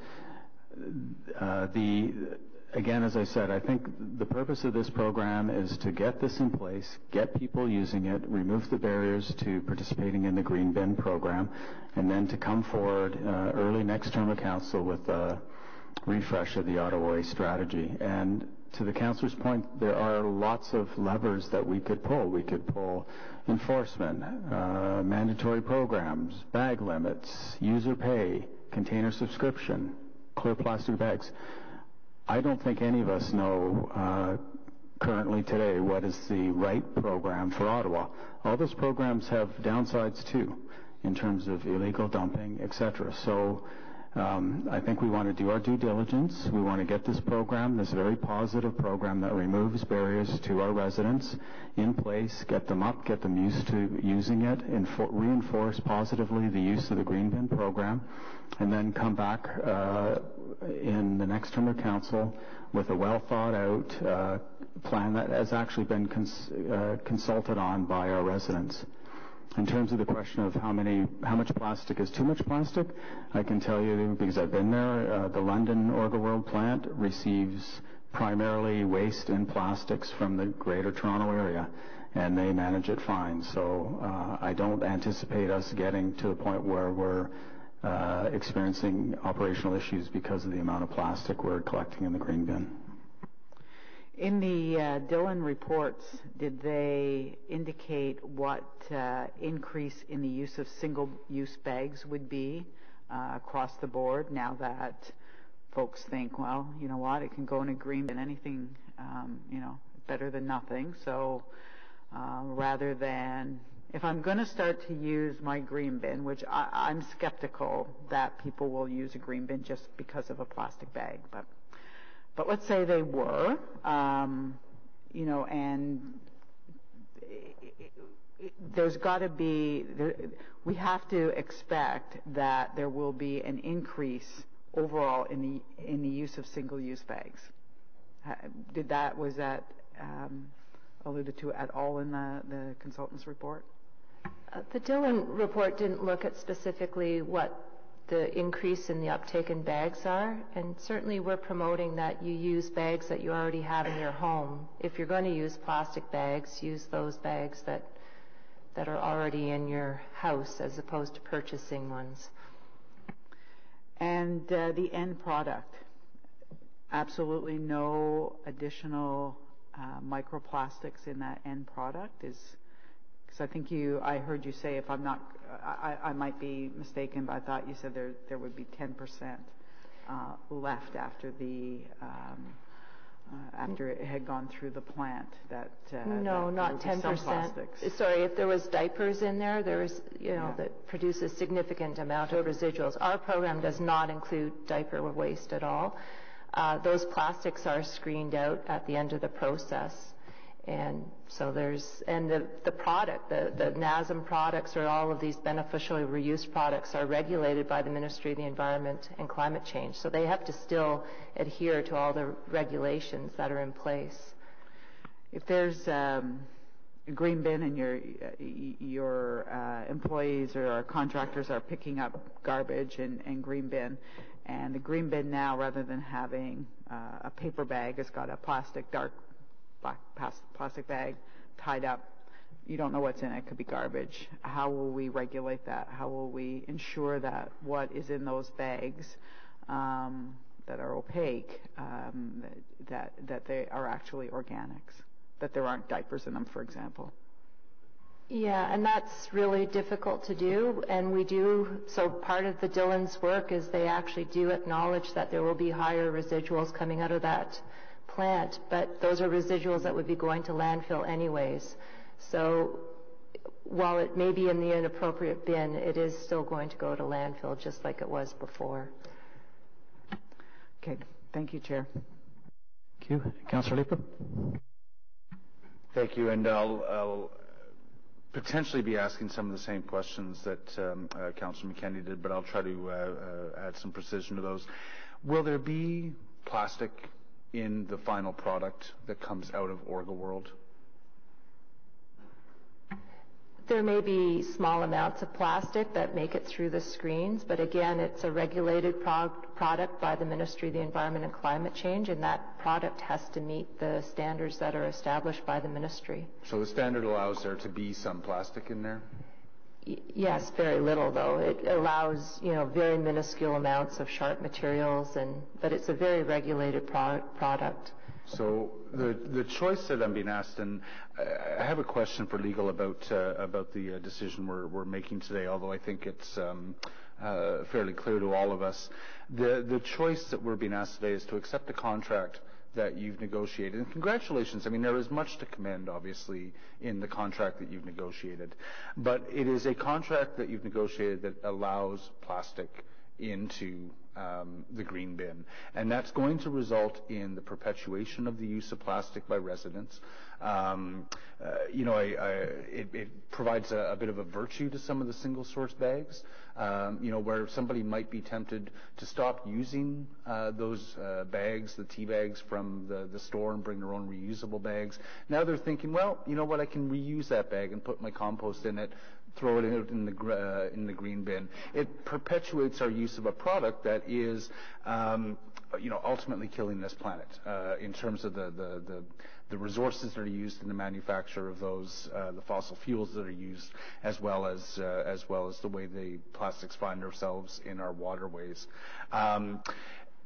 Again, as I said, I think the purpose of this program is to get this in place, get people using it, remove the barriers to participating in the Green Bin program, and then to come forward early next term of council with a refresh of the Ottawa Waste strategy. And to the councillor's point, there are lots of levers that we could pull. We could pull enforcement, mandatory programs, bag limits, user pay, container subscription, clear plastic bags. I don't think any of us know currently today what is the right program for Ottawa. All those programs have downsides too, in terms of illegal dumping, etc. So I think we want to do our due diligence. We want to get this program, this very positive program that removes barriers to our residents, in place, get them up, get them used to using it, and reinforce positively the use of the Green Bin program, and then come back in the next term of council with a well-thought-out plan that has actually been consulted on by our residents. In terms of the question of how much plastic is too much plastic, I can tell you, because I've been there, the London OrgaWorld plant receives primarily waste and plastics from the Greater Toronto area, and they manage it fine. So I don't anticipate us getting to the point where we're experiencing operational issues because of the amount of plastic we're collecting in the green bin. In the Dillon reports, did they indicate what increase in the use of single-use bags would be across the board now that folks think, well, you know what, it can go in a green bin, anything, better than nothing. So rather than, if I'm going to start to use my green bin, which I'm skeptical that people will use a green bin just because of a plastic bag, but let's say they were, and there's got to be, we have to expect that there will be an increase overall in the use of single-use bags. Was that alluded to at all in the consultant's report? The Dillon report didn't look at specifically what the increase in the uptake in bags are, and certainly we're promoting that you use bags that you already have in your home. If you're going to use plastic bags, use those bags that are already in your house as opposed to purchasing ones. And the end product, absolutely no additional microplastics in that end product is. Because I think I heard you say, if I'm not, I might be mistaken, but I thought you said there would be 10% left after after it had gone through the plant. No, not 10%. Sorry, if there was diapers in there, that produce a significant amount of residuals. Our program does not include diaper waste at all. Those plastics are screened out at the end of the process. And so the product, the NASM products, or all of these beneficial reuse products are regulated by the Ministry of the Environment and Climate Change. So they have to still adhere to all the regulations that are in place. If there's a green bin and your employees or contractors are picking up garbage and green bin, and the green bin now, rather than having a paper bag, has got a dark plastic bag tied up. You don't know what's in it. It could be garbage. How will we regulate that? How will we ensure that what is in those bags that are opaque, that they are actually organics, that there aren't diapers in them, for example? Yeah, and that's really difficult to do, and so part of the Dillon's work is they actually do acknowledge that there will be higher residuals coming out of that plant, but those are residuals that would be going to landfill anyways. So while it may be in the inappropriate bin, it is still going to go to landfill just like it was before. Okay, thank you, Chair. Thank you. Councillor Lipa? Thank you, and I'll potentially be asking some of the same questions that Councillor McKenney did, but I'll try to add some precision to those. Will there be plastic in the final product that comes out of OrgaWorld? There may be small amounts of plastic that make it through the screens, but again, it's a regulated product by the Ministry of the Environment and Climate Change, and that product has to meet the standards that are established by the Ministry. So the standard allows there to be some plastic in there? Yes, very little though. It allows, very minuscule amounts of sharp materials, but it's a very regulated product. So the choice that I'm being asked, and I have a question for legal about the decision we're making today, although I think it's fairly clear to all of us. The choice that we're being asked today is to accept a contract that you've negotiated. And congratulations. I mean, there is much to commend, obviously, in the contract that you've negotiated. But it is a contract that you've negotiated that allows plastic into the green bin. And that's going to result in the perpetuation of the use of plastic by residents. It provides a bit of a virtue to some of the single-source bags, where somebody might be tempted to stop using those bags, the tea bags from the store, and bring their own reusable bags. Now they're thinking, well, you know what, I can reuse that bag and put my compost in it, throw it out in the green bin. It perpetuates our use of a product that is, ultimately killing this planet in terms of the resources that are used in the manufacture of those, the fossil fuels that are used, as well as the way the plastics find themselves in our waterways. And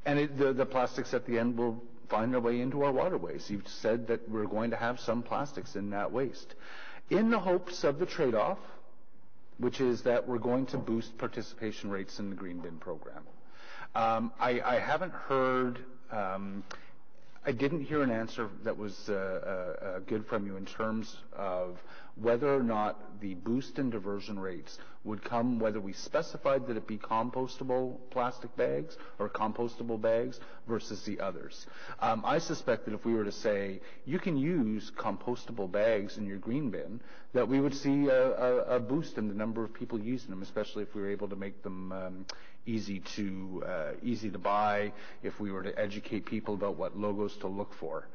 the plastics at the end will find their way into our waterways. You've said that we're going to have some plastics in that waste, in the hopes of the trade-off, which is that we're going to boost participation rates in the green bin program. I haven't heard, I didn't hear an answer that was good from you in terms of whether or not the boost in diversion rates would come whether we specified that it be compostable plastic bags or compostable bags versus the others. I suspect that if we were to say you can use compostable bags in your green bin, that we would see a boost in the number of people using them, especially if we were able to make them easy to buy, if we were to educate people about what logos to look for.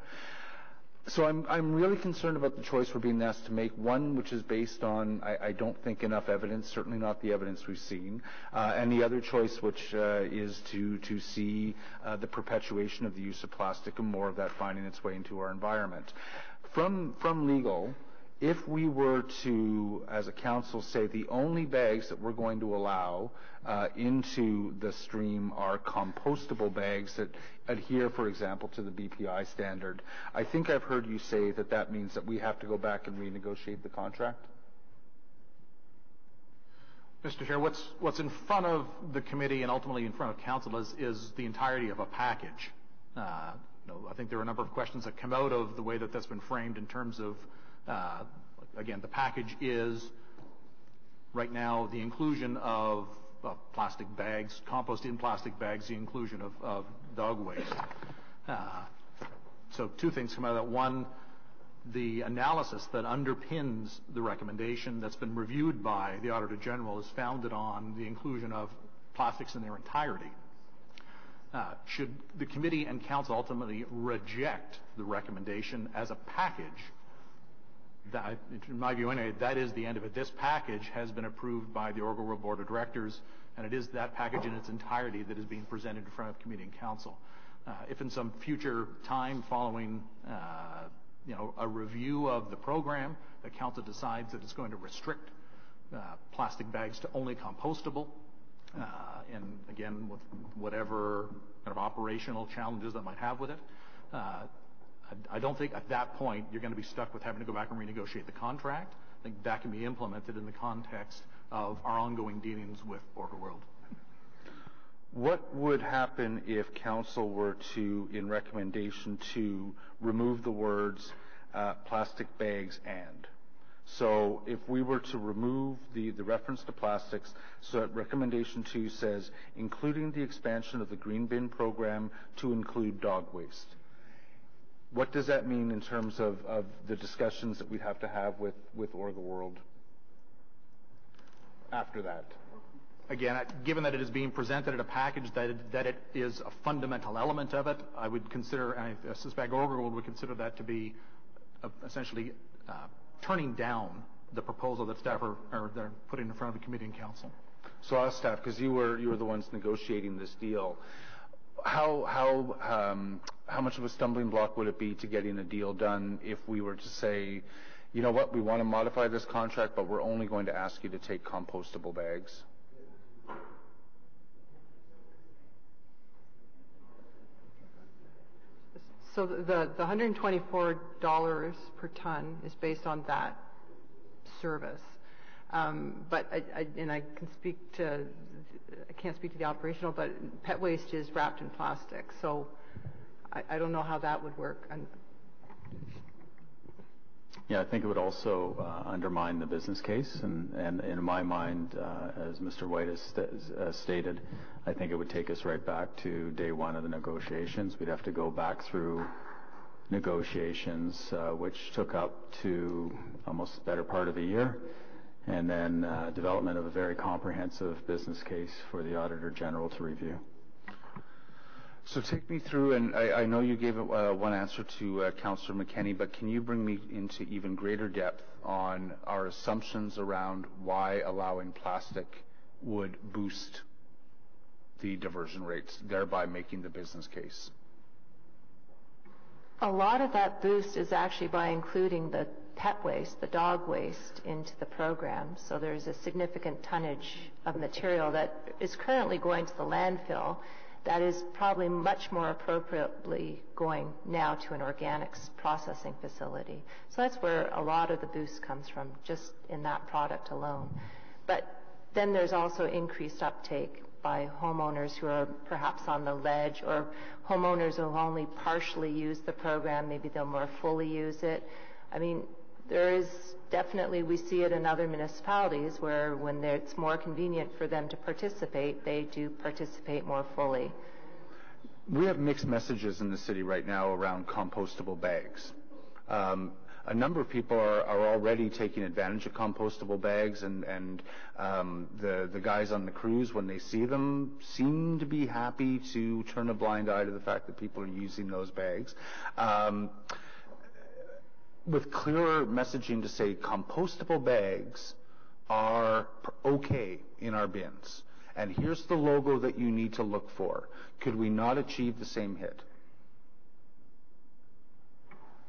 So I'm really concerned about the choice we're being asked to make, one which is based on, I don't think, enough evidence, certainly not the evidence we've seen, and the other choice which is to see the perpetuation of the use of plastic and more of that finding its way into our environment. From legal, if we were to, as a council, say the only bags that we're going to allow into the stream are compostable bags that adhere, for example, to the BPI standard, I think I've heard you say that that means that we have to go back and renegotiate the contract? Mr. Chair, what's in front of the committee and ultimately in front of council is the entirety of a package. I think there are a number of questions that come out of the way that that's been framed in terms of, again, the package is right now the inclusion of plastic bags, compost in plastic bags, the inclusion of dog waste. So two things come out of that. One, the analysis that underpins the recommendation that's been reviewed by the Auditor General is founded on the inclusion of plastics in their entirety. Should the committee and council ultimately reject the recommendation as a package, that, in my view anyway, that is the end of it. This package has been approved by the OrgaWorld Board of Directors, and it is that package in its entirety that is being presented in front of committee and council. If in some future time following a review of the program, the council decides that it's going to restrict plastic bags to only compostable, and again with whatever kind of operational challenges that might have with it, I don't think at that point you're going to be stuck with having to go back and renegotiate the contract. I think that can be implemented in the context of our ongoing dealings with OrderWorld. What would happen if council were to, in recommendation 2, remove the words plastic bags and? So if we were to remove the reference to plastics, so recommendation 2 says, including the expansion of the green bin program to include dog waste. What does that mean in terms of the discussions that we'd have to have with OrderWorld after that? Again, given that it is being presented in a package, that it is a fundamental element of it, I would consider, and I suspect OrderWorld would consider that to be essentially turning down the proposal that staff they're putting in front of the committee and council. So I'll staff, because you were the ones negotiating this deal. How much of a stumbling block would it be to getting a deal done if we were to say, you know what, we want to modify this contract, but we're only going to ask you to take compostable bags? So the $124 per ton is based on that service. But I can't speak to the operational, but pet waste is wrapped in plastic. So I don't know how that would work. Yeah, I think it would also undermine the business case, and in my mind, as Mr. White has stated, I think it would take us right back to day one of the negotiations. We'd have to go back through negotiations, which took up to almost the better part of a year, and then development of a very comprehensive business case for the Auditor General to review. So take me through, and I know you gave one answer to Councillor McKenney, but can you bring me into even greater depth on our assumptions around why allowing plastic would boost the diversion rates, thereby making the business case? A lot of that boost is actually by including the pet waste, the dog waste, into the program. So there's a significant tonnage of material that is currently going to the landfill that is probably much more appropriately going now to an organics processing facility. So that's where a lot of the boost comes from, just in that product alone. But then there's also increased uptake by homeowners who are perhaps on the ledge, or homeowners who only partially use the program, maybe they'll more fully use it. I mean, there is definitely, we see it in other municipalities where when it's more convenient for them to participate, they do participate more fully. We have mixed messages in the city right now around compostable bags. A number of people are already taking advantage of compostable bags, and the guys on the crews, when they see them, seem to be happy to turn a blind eye to the fact that people are using those bags. With clearer messaging to say compostable bags are okay in our bins, and here's the logo that you need to look for, could we not achieve the same hit?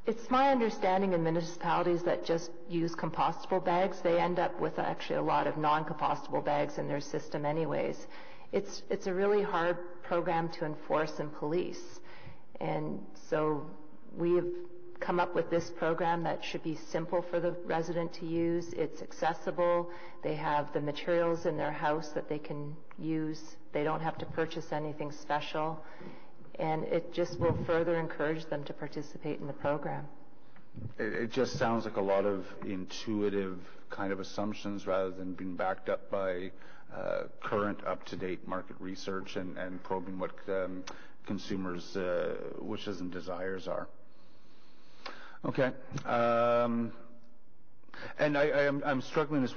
It's my understanding in municipalities that just use compostable bags, they end up with actually a lot of non-compostable bags in their system anyways. It's a really hard program to enforce and police. And so we have come up with this program that should be simple for the resident to use. It's accessible. They have the materials in their house that they can use. They don't have to purchase anything special. And it just will further encourage them to participate in the program. It just sounds like a lot of intuitive kind of assumptions rather than being backed up by current up-to-date market research and probing what consumers' wishes and desires are. Okay. And I'm struggling as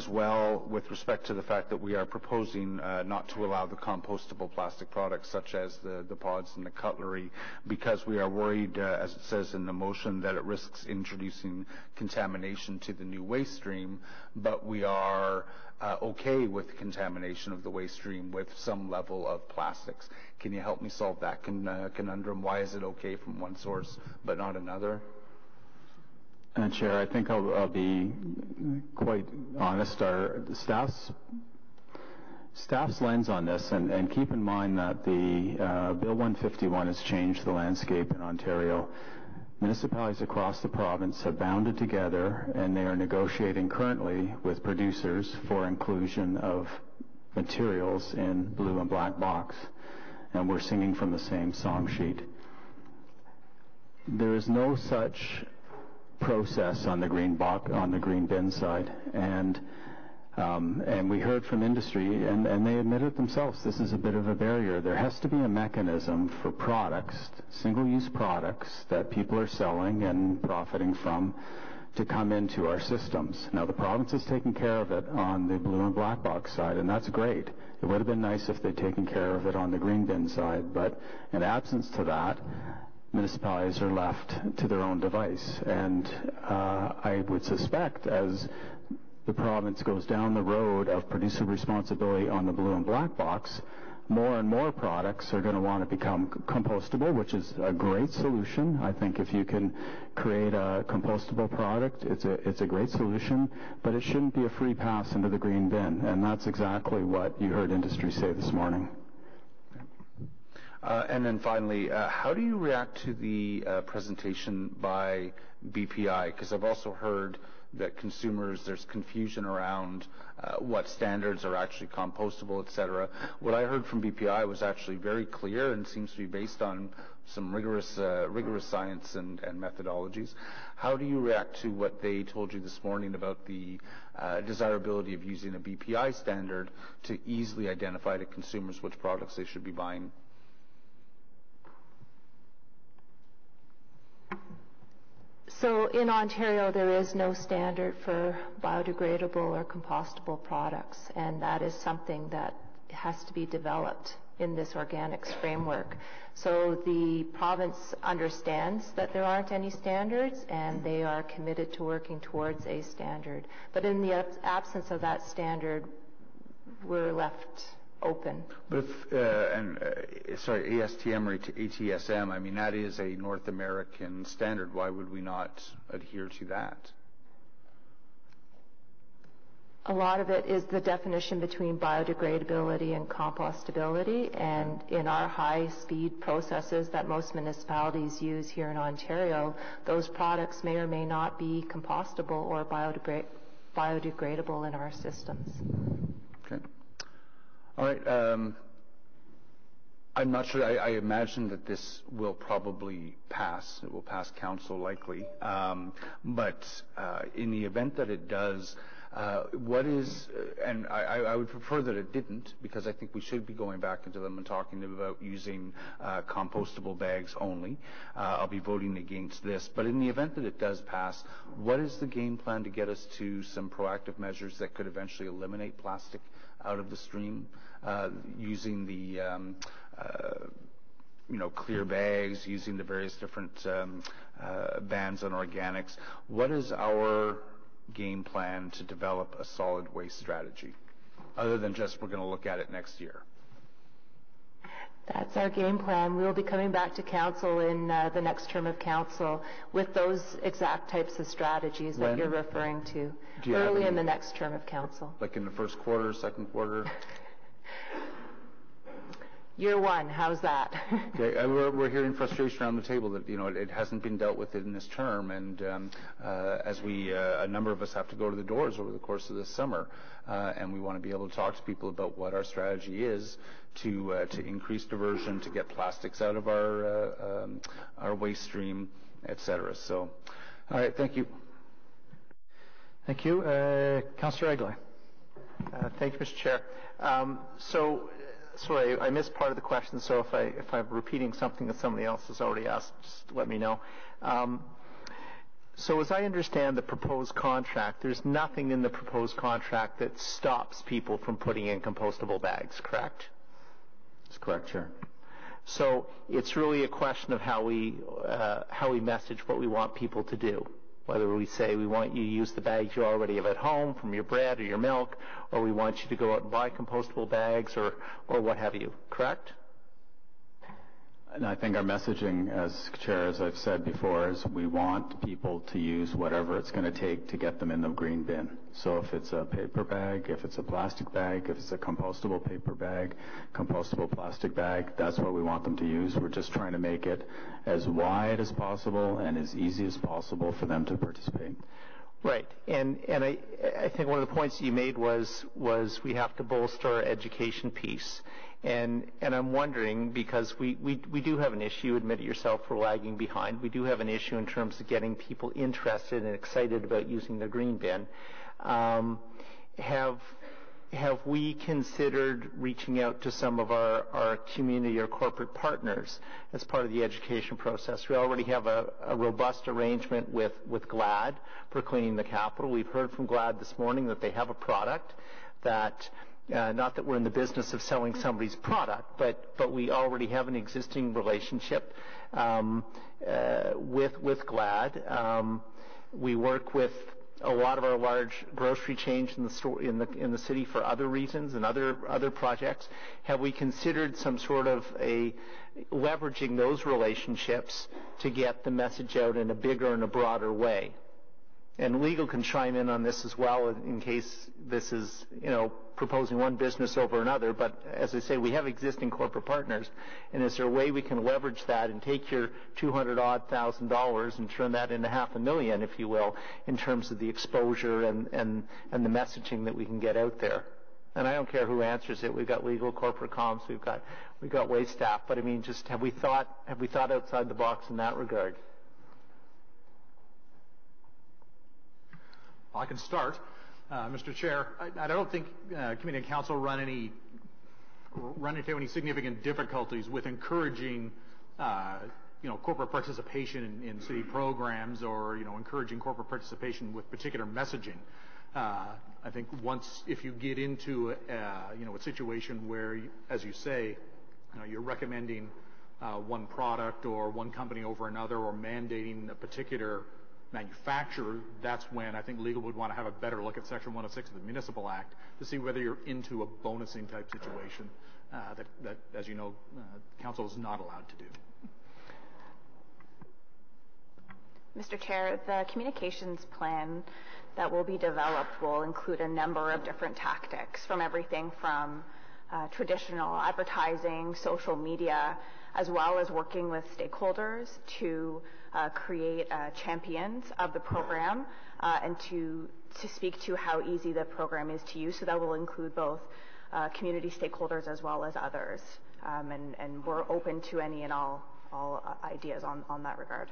well with respect to the fact that we are proposing not to allow the compostable plastic products such as the pods and the cutlery, because we are worried, as it says in the motion, that it risks introducing contamination to the new waste stream, but we are okay with contamination of the waste stream with some level of plastics. Can you help me solve that conundrum? Why is it okay from one source but not another? Chair, I think I'll be quite honest. Our staff's lens on this, and keep in mind that the Bill 151 has changed the landscape in Ontario. municipalities across the province have banded together, and they are negotiating currently with producers for inclusion of materials in blue and black box, and we're singing from the same song sheet. There is no such process on the green bin side, and we heard from industry, and they admitted themselves this is a bit of a barrier. There has to be a mechanism for products, single-use products that people are selling and profiting from, to come into our systems. Now, the province is taking care of it on the blue and black box side, and that's great. It would have been nice if they'd taken care of it on the green bin side, but in absence to that, municipalities are left to their own device. And I would suspect as the province goes down the road of producer responsibility on the blue and black box, more and more products are going to want to become compostable, which is a great solution. I think if you can create a compostable product, it's a great solution, but it shouldn't be a free pass into the green bin, and that's exactly what you heard industry say this morning. And then finally, how do you react to the presentation by BPI? Because I've also heard that there's confusion around what standards are actually compostable, et cetera. What I heard from BPI was actually very clear and seems to be based on some rigorous science and methodologies. How do you react to what they told you this morning about the desirability of using a BPI standard to easily identify to consumers which products they should be buying? So in Ontario, there is no standard for biodegradable or compostable products, and that is something that has to be developed in this organics framework. So the province understands that there aren't any standards, and they are committed to working towards a standard. But in the absence of that standard, we're left open. But if, ASTM or ATSM, I mean, that is a North American standard. Why would we not adhere to that? A lot of it is the definition between biodegradability and compostability, and in our high-speed processes that most municipalities use here in Ontario, those products may or may not be compostable or biodegradable in our systems. Okay. All right. I'm not sure. I imagine that this will probably pass. It will pass council likely. But in the event that it does, what is, and I would prefer that it didn't, because I think we should be going back into them and talking about using compostable bags only. I'll be voting against this. But in the event that it does pass, what is the game plan to get us to some proactive measures that could eventually eliminate plastic out of the stream, using the clear bags, using the various different bans on organics? What is our game plan to develop a solid waste strategy, other than just we're going to look at it next year? That's our game plan. We'll be coming back to council in the next term of council with those exact types of strategies that you're referring to, early in the next term of council. Like in the first quarter, second quarter? Year one, how's that? Okay, we're hearing frustration around the table that it hasn't been dealt with in this term, and as a number of us have to go to the doors over the course of this summer, and we want to be able to talk to people about what our strategy is to increase diversion, to get plastics out of our waste stream, et cetera. So, all right, thank you. Thank you, Councillor Egley. Thank you, Mr. Chair. Sorry, I missed part of the question, so if I'm repeating something that somebody else has already asked, just let me know. So as I understand the proposed contract, there's nothing in the proposed contract that stops people from putting in compostable bags, correct? That's correct, Chair. So it's really a question of how we message what we want people to do. Whether we say we want you to use the bags you already have at home from your bread or your milk, or we want you to go out and buy compostable bags or what have you, correct? And I think our messaging, as Chair, as I've said before, is we want people to use whatever it's going to take to get them in the green bin. So if it's a paper bag, if it's a plastic bag, if it's a compostable paper bag, compostable plastic bag, that's what we want them to use. We're just trying to make it as wide as possible and as easy as possible for them to participate. Right, and I think one of the points you made was we have to bolster our education piece, and I'm wondering, because we do have an issue, admit it yourself, we're lagging behind. We do have an issue in terms of getting people interested and excited about using the green bin. Have we considered reaching out to some of our community or corporate partners as part of the education process? We already have a robust arrangement with GLAD for cleaning the Capitol. We've heard from GLAD this morning that they have a product that, not that we're in the business of selling somebody's product, but we already have an existing relationship with GLAD. We work with a lot of our large grocery chains in the city for other reasons and other projects. Have we considered some sort of leveraging those relationships to get the message out in a bigger and a broader way? And legal can chime in on this as well in case this is, proposing one business over another. But as I say, we have existing corporate partners. And is there a way we can leverage that and take your $200,000 and turn that into $500,000, if you will, in terms of the exposure and the messaging that we can get out there? And I don't care who answers it. We've got legal, corporate comms, we've got waste staff. But I mean, just have we thought outside the box in that regard? Well, I can start. Mr. Chair, I don't think Committee and Council run into any significant difficulties with encouraging, corporate participation in city programs or, encouraging corporate participation with particular messaging. I think if you get into, a situation where, as you say, you're recommending one product or one company over another or mandating a particular manufacturer, that's when I think legal would want to have a better look at Section 106 of the Municipal Act to see whether you're into a bonusing type situation that as you know, Council is not allowed to do. Mr. Chair, the communications plan that will be developed will include a number of different tactics, from everything from traditional advertising, social media, as well as working with stakeholders to create champions of the program and to speak to how easy the program is to use. So that will include both community stakeholders as well as others. And we're open to any and all ideas on that regard.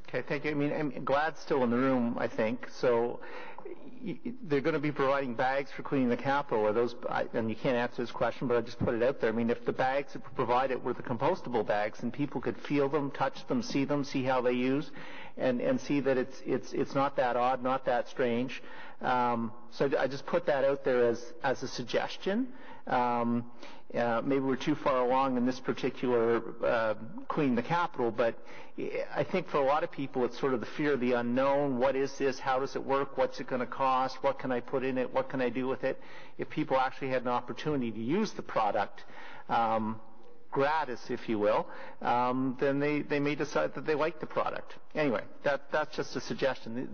Okay, thank you. I mean, I'm GLAD's still in the room, I think. So they're going to be providing bags for cleaning the Capitol. Are those? And you can't answer this question, but I just put it out there. I mean, if the bags that were provided were the compostable bags, and people could feel them, touch them, see how they use, and see that it's not that odd, not that strange. So I just put that out there as a suggestion. Maybe we're too far along in this particular clean the Capitol, but I think for a lot of people it's sort of the fear of the unknown. What is this? How does it work? What's it going to cost? What can I put in it? What can I do with it? If people actually had an opportunity to use the product gratis, if you will, then they may decide that they like the product. Anyway, that's just a suggestion.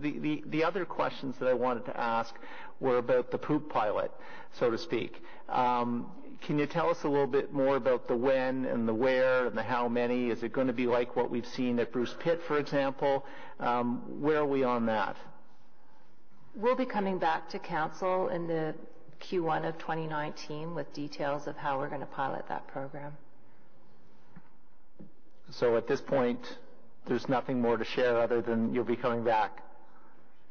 The other questions that I wanted to ask were about the poop pilot, so to speak. Can you tell us a little bit more about the when and the where and the how many? Is it going to be like what we've seen at Bruce Pitt, for example? Where are we on that? We'll be coming back to Council in the Q1 of 2019 with details of how we're going to pilot that program. So at this point, there's nothing more to share other than you'll be coming back.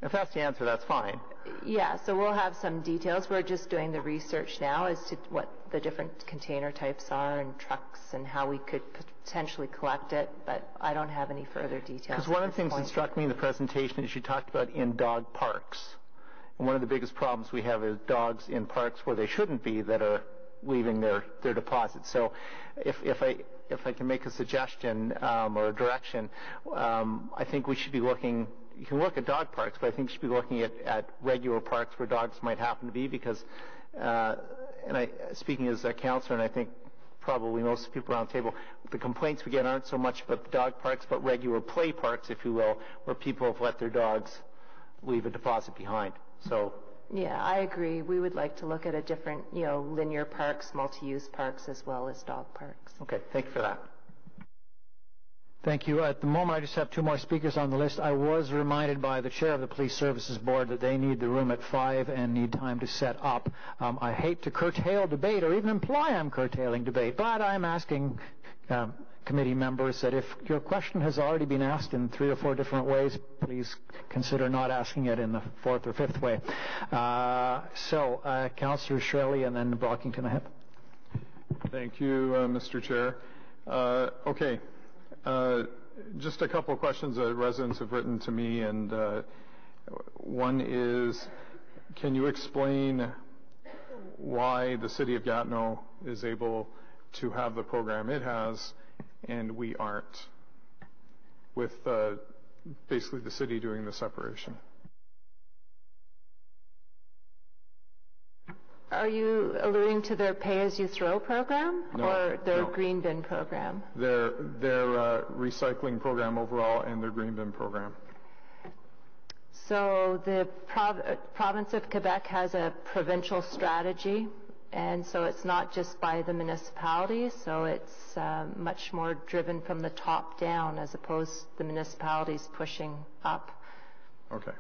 If that's the answer, that's fine. Yeah, so we'll have some details. We're just doing the research now as to what the different container types are and trucks and how we could potentially collect it, but I don't have any further details. Because one of the things that struck me in the presentation is you talked about in-dog parks. And one of the biggest problems we have is dogs in parks where they shouldn't be that are leaving their deposits. So if I can make a suggestion or a direction, I think we should be looking. You can look at dog parks, but I think you should be looking at regular parks where dogs might happen to be because, speaking as a counselor, and I think probably most of the people around the table, the complaints we get aren't so much about the dog parks, but regular play parks, if you will, where people have let their dogs leave a deposit behind. So. Yeah, I agree. We would like to look at a different, linear parks, multi-use parks, as well as dog parks. Okay, thank you for that. Thank you. At the moment, I just have 2 more speakers on the list. I was reminded by the chair of the Police Services Board that they need the room at 5 and need time to set up. I hate to curtail debate or even imply I'm curtailing debate, but I'm asking committee members that if your question has already been asked in 3 or 4 different ways, please consider not asking it in the 4th or 5th way. Councillor Shirley and then Brockington ahead. Thank you, Mr. Chair. Okay. Just a couple of questions that residents have written to me, and one is, can you explain why the City of Gatineau is able to have the program it has and we aren't, with basically the city doing the separation? Are you alluding to their pay-as-you-throw program or their no. green bin program? Their recycling program overall and their green bin program. So the province of Quebec has a provincial strategy, and so it's not just by the municipalities, so it's much more driven from the top down as opposed to the municipalities pushing up. Okay.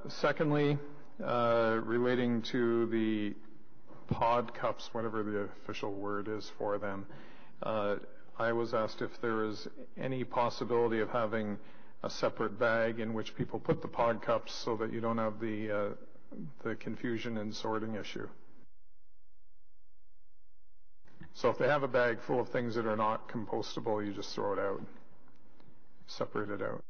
Secondly, relating to the pod cups, whatever the official word is for them, I was asked if there is any possibility of having a separate bag in which people put the pod cups so that you don't have the confusion and sorting issue. So if they have a bag full of things that are not compostable, you just throw it out, separate it out.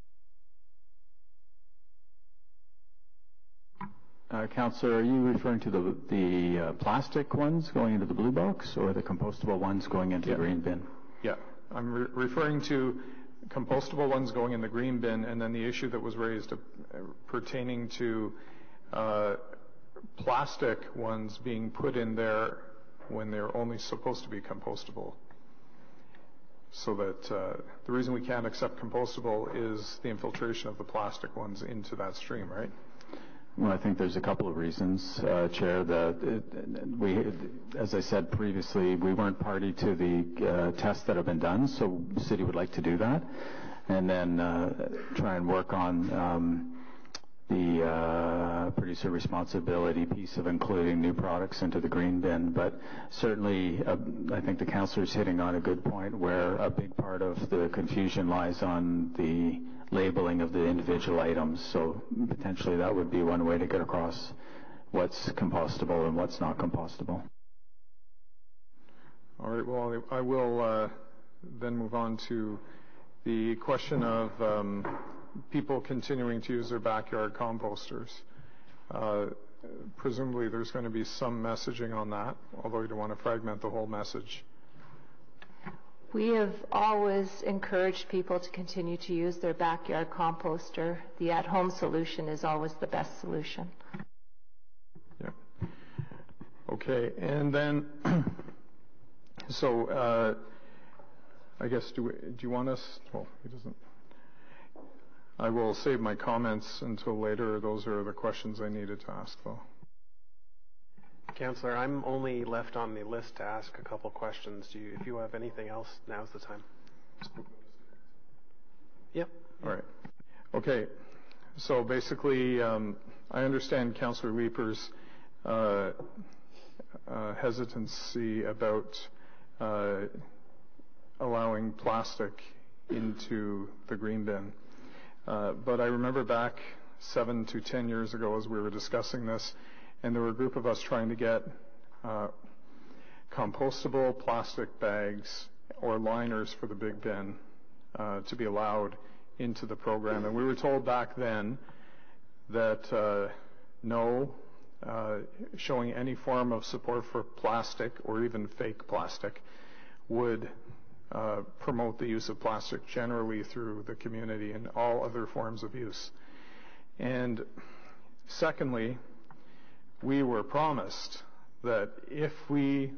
Councillor, are you referring to the plastic ones going into the blue box or the compostable ones going into the green bin? Yeah, I'm referring to compostable ones going in the green bin, and then the issue that was raised pertaining to plastic ones being put in there when they're only supposed to be compostable. So that the reason we can't accept compostable is the infiltration of the plastic ones into that stream, right? Well, I think there's a couple of reasons, Chair. As I said previously, we weren't party to the tests that have been done, so the city would like to do that, and then try and work on the producer responsibility piece of including new products into the green bin. But certainly, I think the councillor's hitting on a good point where a big part of the confusion lies on the labeling of the individual items. So potentially that would be one way to get across what's compostable and what's not compostable. All right, well, I will then move on to the question of people continuing to use their backyard composters. Presumably there's going to be some messaging on that, although you don't want to fragment the whole message. We have always encouraged people to continue to use their backyard composter. The at-home solution is always the best solution. Yeah. Okay, and then, so I guess, do you want us, well, he doesn't. I will save my comments until later. Those are the questions I needed to ask, though. Councillor, I'm only left on the list to ask a couple questions. If you have anything else, now's the time. Yep. All right. Okay. So basically, I understand Councillor Leeper's hesitancy about allowing plastic into the green bin. But I remember back 7 to 10 years ago as we were discussing this, and there were a group of us trying to get compostable plastic bags or liners for the big bin to be allowed into the program. And we were told back then that no, showing any form of support for plastic or even fake plastic would promote the use of plastic generally through the community and all other forms of use. And secondly, we were promised that if we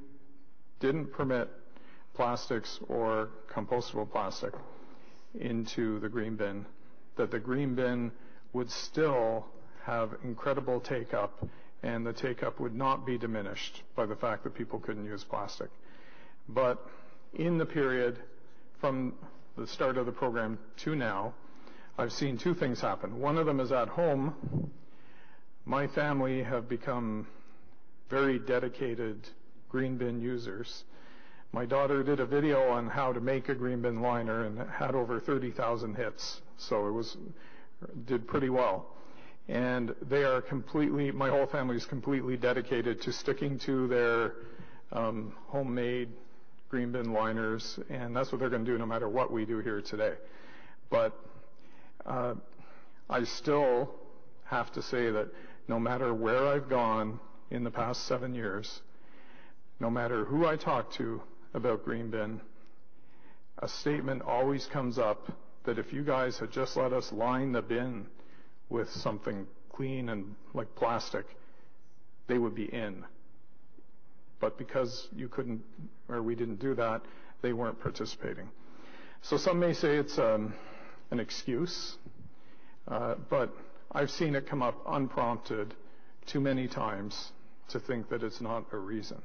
didn't permit plastics or compostable plastic into the green bin, that the green bin would still have incredible take-up, and the take-up would not be diminished by the fact that people couldn't use plastic. But in the period from the start of the program to now, I've seen two things happen. One of them is at home. My family have become very dedicated green bin users. My daughter did a video on how to make a green bin liner and had over 30,000 hits, so did pretty well. And they are my whole family is completely dedicated to sticking to their homemade green bin liners, and that's what they're going to do no matter what we do here today. But I still have to say that no matter where I've gone in the past 7 years, no matter who I talk to about green bin, a statement always comes up that if you guys had just let us line the bin with something clean and like plastic, they would be in. But because you couldn't, or we didn't do that, they weren't participating. So some may say it's an excuse, but I've seen it come up unprompted too many times to think that it's not a reason.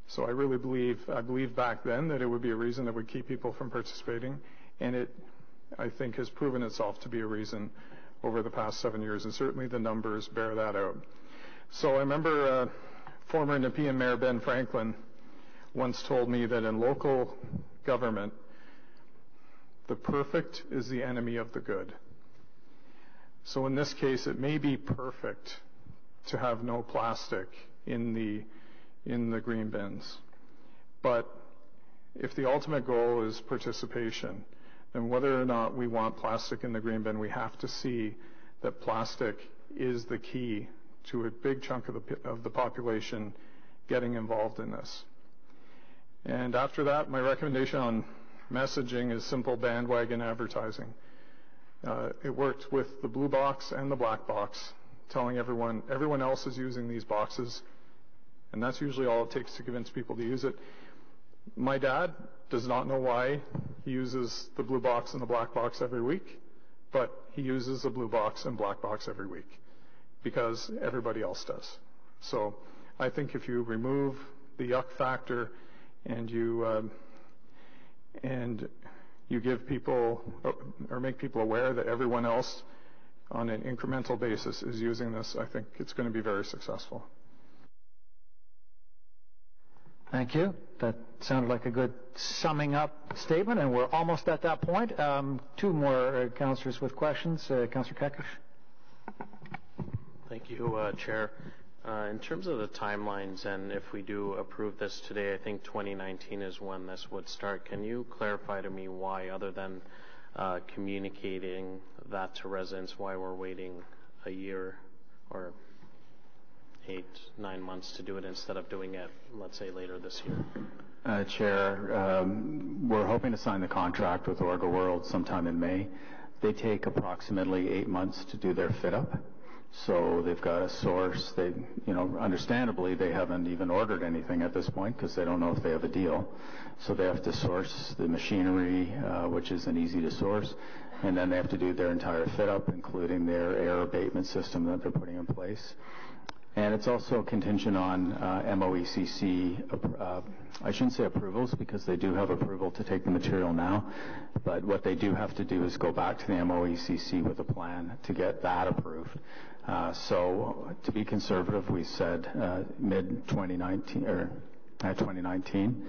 So I really believe back then that it would be a reason that would keep people from participating, and it, I think, has proven itself to be a reason over the past 7 years, and certainly the numbers bear that out. So I remember former Nepean Mayor Ben Franklin once told me that in local government, the perfect is the enemy of the good. So in this case, it may be perfect to have no plastic in the green bins. But if the ultimate goal is participation, then whether or not we want plastic in the green bin, we have to see that plastic is the key to a big chunk of the population getting involved in this. And after that, my recommendation on messaging is simple bandwagon advertising. It worked with the blue box and the black box, telling everyone else is using these boxes, and that's usually all it takes to convince people to use it. My dad does not know why he uses the blue box and the black box every week, but he uses the blue box and black box every week because everybody else does. So I think if you remove the yuck factor and you give people or make people aware that everyone else on an incremental basis is using this, I think it's going to be very successful. Thank you. That sounded like a good summing up statement, and we're almost at that point. Two more councillors with questions. Councillor Kekish. Thank you, Chair. In terms of the timelines, and if we do approve this today, I think 2019 is when this would start. Can you clarify to me why, other than communicating that to residents, why we're waiting a year or 8-9 months to do it instead of doing it, let's say, later this year? Chair, we're hoping to sign the contract with Orga World sometime in May. They take approximately 8 months to do their fit-up. So they've got a source. Understandably, they haven't even ordered anything at this point because they don't know if they have a deal. So they have to source the machinery, which isn't easy to source, and then they have to do their entire fit-up, including their air abatement system that they're putting in place. And it's also contingent on MOECC, I shouldn't say approvals because they do have approval to take the material now, but what they do have to do is go back to the MOECC with a plan to get that approved. So to be conservative, we said mid-2019 or 2019.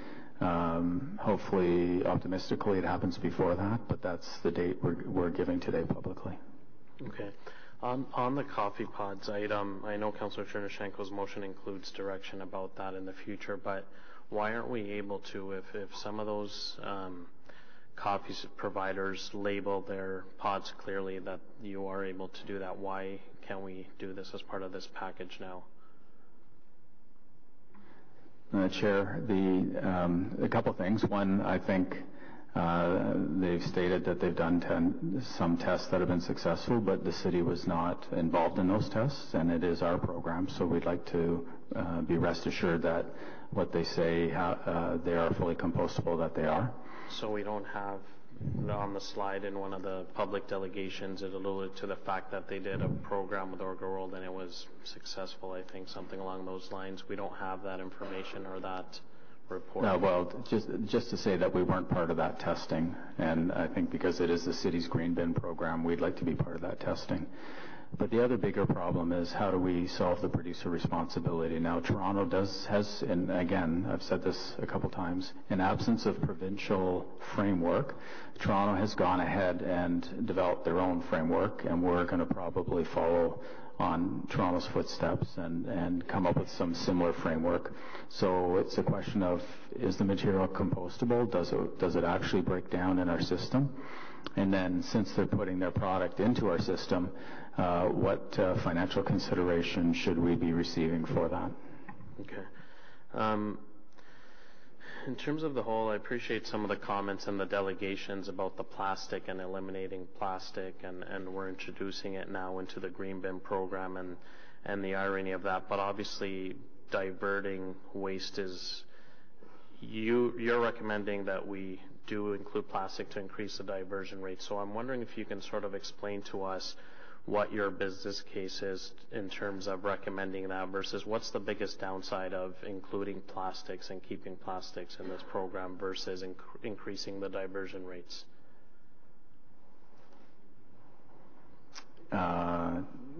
Hopefully, optimistically, it happens before that, but that's the date we're giving today publicly. Okay. On the coffee pods item, I know Councillor Chernyshenko's motion includes direction about that in the future, but why aren't we able to, if some of those coffee providers label their pods clearly that you are able to do that, why can't we do this as part of this package now? Chair, a couple things. One, I think They've stated that they've done some tests that have been successful, but the city was not involved in those tests, and it is our program, so we'd like to be rest assured that what they say, they are fully compostable, that they are. So we don't have, on the slide in one of the public delegations, it alluded to the fact that they did a program with OrgaWorld and it was successful, I think, something along those lines. We don't have that information or that report. Well, just to say that we weren't part of that testing, and I think because it is the city's green bin program, we'd like to be part of that testing. But the other bigger problem is, how do we solve the producer responsibility? Now, Toronto has, and again, I've said this a couple times, in absence of provincial framework, Toronto has gone ahead and developed their own framework, and we're going to probably follow on Toronto's footsteps and come up with some similar framework. So it's a question of, is the material compostable? Does it actually break down in our system? And then, since they're putting their product into our system, what financial consideration should we be receiving for that? Okay. In terms of the whole, I appreciate some of the comments and the delegations about the plastic and eliminating plastic, and we're introducing it now into the green bin program, and the irony of that. But obviously, diverting waste is, you're recommending that we do include plastic to increase the diversion rate. So I'm wondering if you can sort of explain to us what your business case is in terms of recommending that versus what's the biggest downside of including plastics and keeping plastics in this program versus increasing the diversion rates?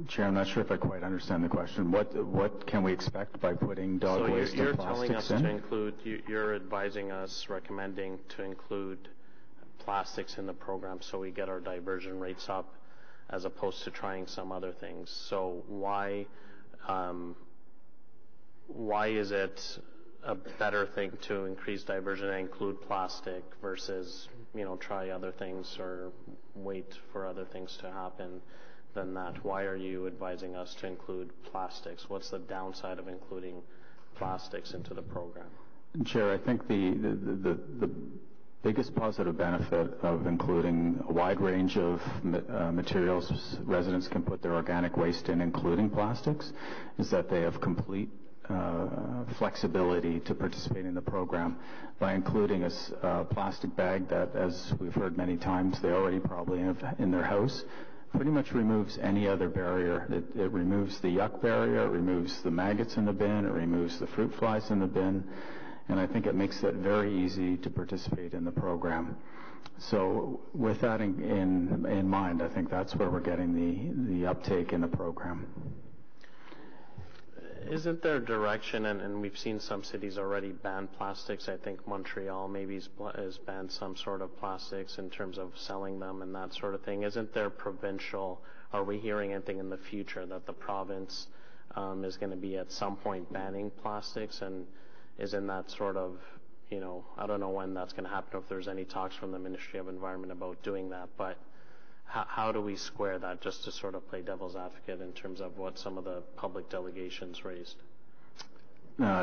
Chair, I'm not sure if I quite understand the question. What can we expect by putting dog waste and plastics in? So you're telling us to include, you're advising us, recommending to include plastics in the program so we get our diversion rates up, as opposed to trying some other things. So why is it a better thing to increase diversion and include plastic versus, try other things or wait for other things to happen than that? Why are you advising us to include plastics? What's the downside of including plastics into the program? Chair, I think the biggest positive benefit of including a wide range of materials residents can put their organic waste in, including plastics, is that they have complete flexibility to participate in the program by including a plastic bag that, as we've heard many times, they already probably have in their house. Pretty much removes any other barrier. It removes the yuck barrier, it removes the maggots in the bin, it removes the fruit flies in the bin, and I think it makes it very easy to participate in the program. So with that in mind, I think that's where we're getting the uptake in the program. Isn't there direction, and we've seen some cities already ban plastics. I think Montreal maybe has banned some sort of plastics in terms of selling them and that sort of thing. Isn't there provincial, are we hearing anything in the future that the province is going to be at some point banning plastics? And isn't that sort of, I don't know when that's going to happen, if there's any talks from the Ministry of Environment about doing that, but how do we square that, just to sort of play devil's advocate in terms of what some of the public delegations raised?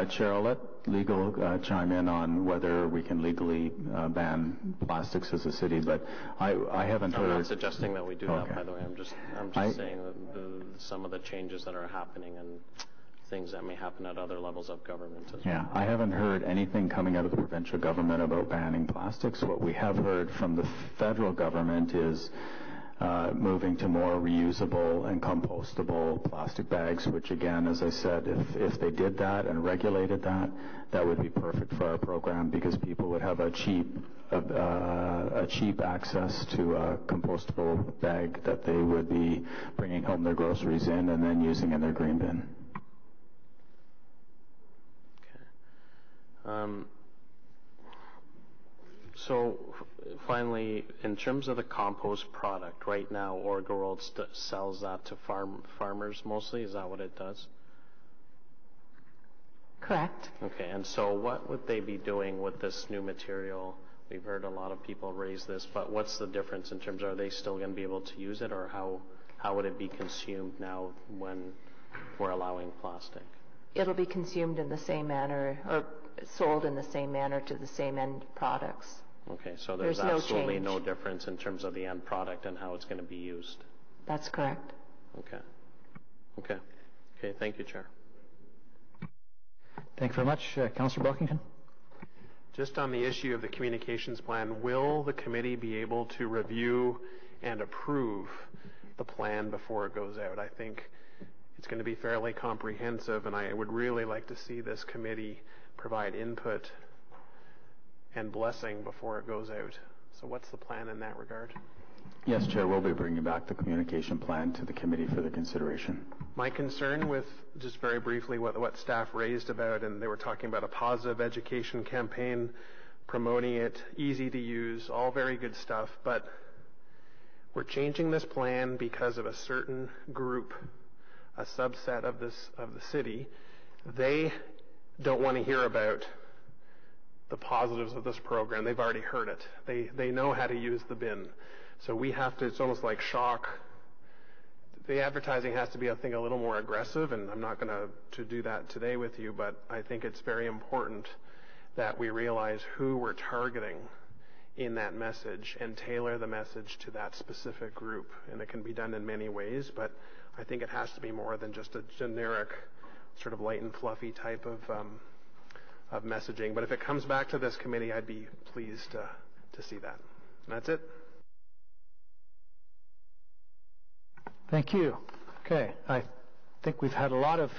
Chair, I'll let legal chime in on whether we can legally ban plastics as a city, but I haven't heard... I'm not suggesting that we do that, by the way. I'm just saying that some of the changes that are happening and things that may happen at other levels of government as well. Yeah, I haven't heard anything coming out of the provincial government about banning plastics. What we have heard from the federal government is moving to more reusable and compostable plastic bags, which again, as I said, if they did that and regulated that, that would be perfect for our program, because people would have a cheap access to a compostable bag that they would be bringing home their groceries in and then using in their green bin. So finally, in terms of the compost product, right now OrgaWorld sells that to farmers mostly. Is that what it does? Correct. Okay, and so what would they be doing with this new material? We've heard a lot of people raise this, but what's the difference in terms of, are they still going to be able to use it, or how would it be consumed now when we're allowing plastic? It'll be consumed in the same manner, or sold in the same manner to the same end products. Okay, so there's no absolutely change. no difference in terms of the end product and how it's going to be used. That's correct. Okay, thank you, Chair. Thank you very much. Councillor Buckington? Just on the issue of the communications plan, will the committee be able to review and approve the plan before it goes out? I think it's going to be fairly comprehensive, and I would really like to see this committee provide input and blessing before it goes out. So what's the plan in that regard? Yes, Chair, we'll be bringing back the communication plan to the committee for the consideration. My concern with, just very briefly, what staff raised about, and they were talking about a positive education campaign, promoting it, easy to use, all very good stuff, but we're changing this plan because of a certain group, a subset of the city. They don't want to hear about the positives of this program. They've already heard it. They know how to use the bin. So we have to, it's almost like shock. The advertising has to be, I think, a little more aggressive, and I'm not going to do that today with you, but I think it's very important that we realize who we're targeting in that message and tailor the message to that specific group. And it can be done in many ways, but I think it has to be more than just a generic, sort of light and fluffy type of messaging. But if it comes back to this committee, I'd be pleased to see that. And that's it. Thank you. Okay, I think we've had a lot of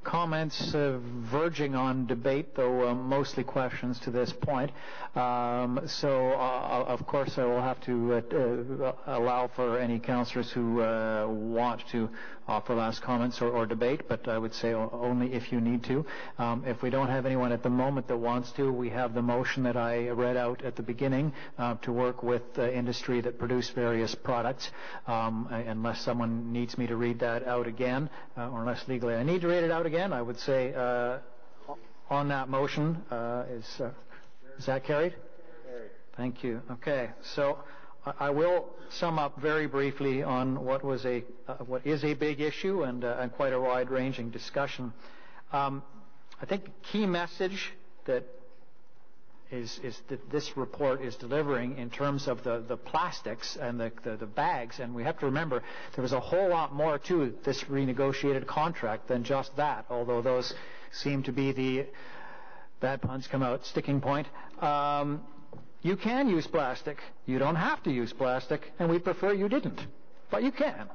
comments verging on debate, though mostly questions to this point. So, of course, I will have to allow for any councillors who want to offer last comments or debate, but I would say only if you need to. If we don't have anyone at the moment that wants to, we have the motion that I read out at the beginning to work with industry that produce various products. Unless someone needs me to read that out again, or unless legally I need to read it out again, I would say on that motion, is that carried? Carried. Thank you. Okay, so I will sum up very briefly on what is a big issue and quite a wide-ranging discussion. I think the key message that that this report is delivering in terms of the plastics and the bags, and we have to remember there was a whole lot more to this renegotiated contract than just that, although those seem to be the, bad puns come out, sticking point. You can use plastic. You don't have to use plastic, and we prefer you didn't, but you can.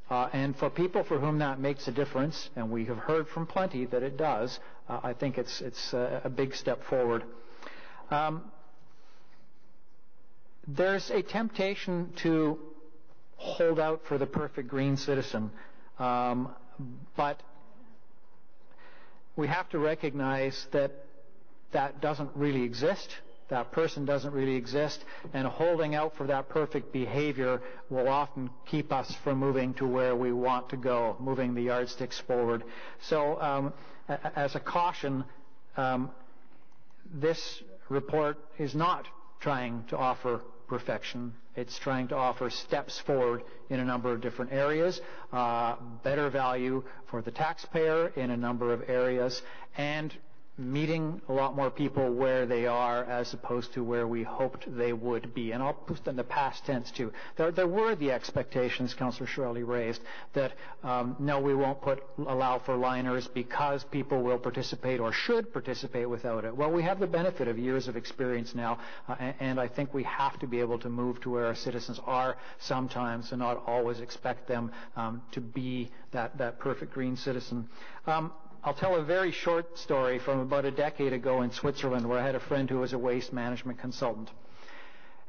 And for people for whom that makes a difference, and we have heard from plenty that it does, I think it's a big step forward. There's a temptation to hold out for the perfect green citizen, but we have to recognize that that doesn't really exist. That person doesn't really exist, and holding out for that perfect behavior will often keep us from moving to where we want to go, moving the yardsticks forward. So as a caution, this report is not trying to offer perfection. It's trying to offer steps forward in a number of different areas, better value for the taxpayer in a number of areas, and meeting a lot more people where they are as opposed to where we hoped they would be. And I'll put in the past tense too. There were the expectations Councillor Shirley raised that no, we won't allow for liners because people will participate or should participate without it. Well, we have the benefit of years of experience now, and I think we have to be able to move to where our citizens are sometimes and not always expect them to be that perfect green citizen. I'll tell a very short story from about a decade ago in Switzerland, where I had a friend who was a waste management consultant.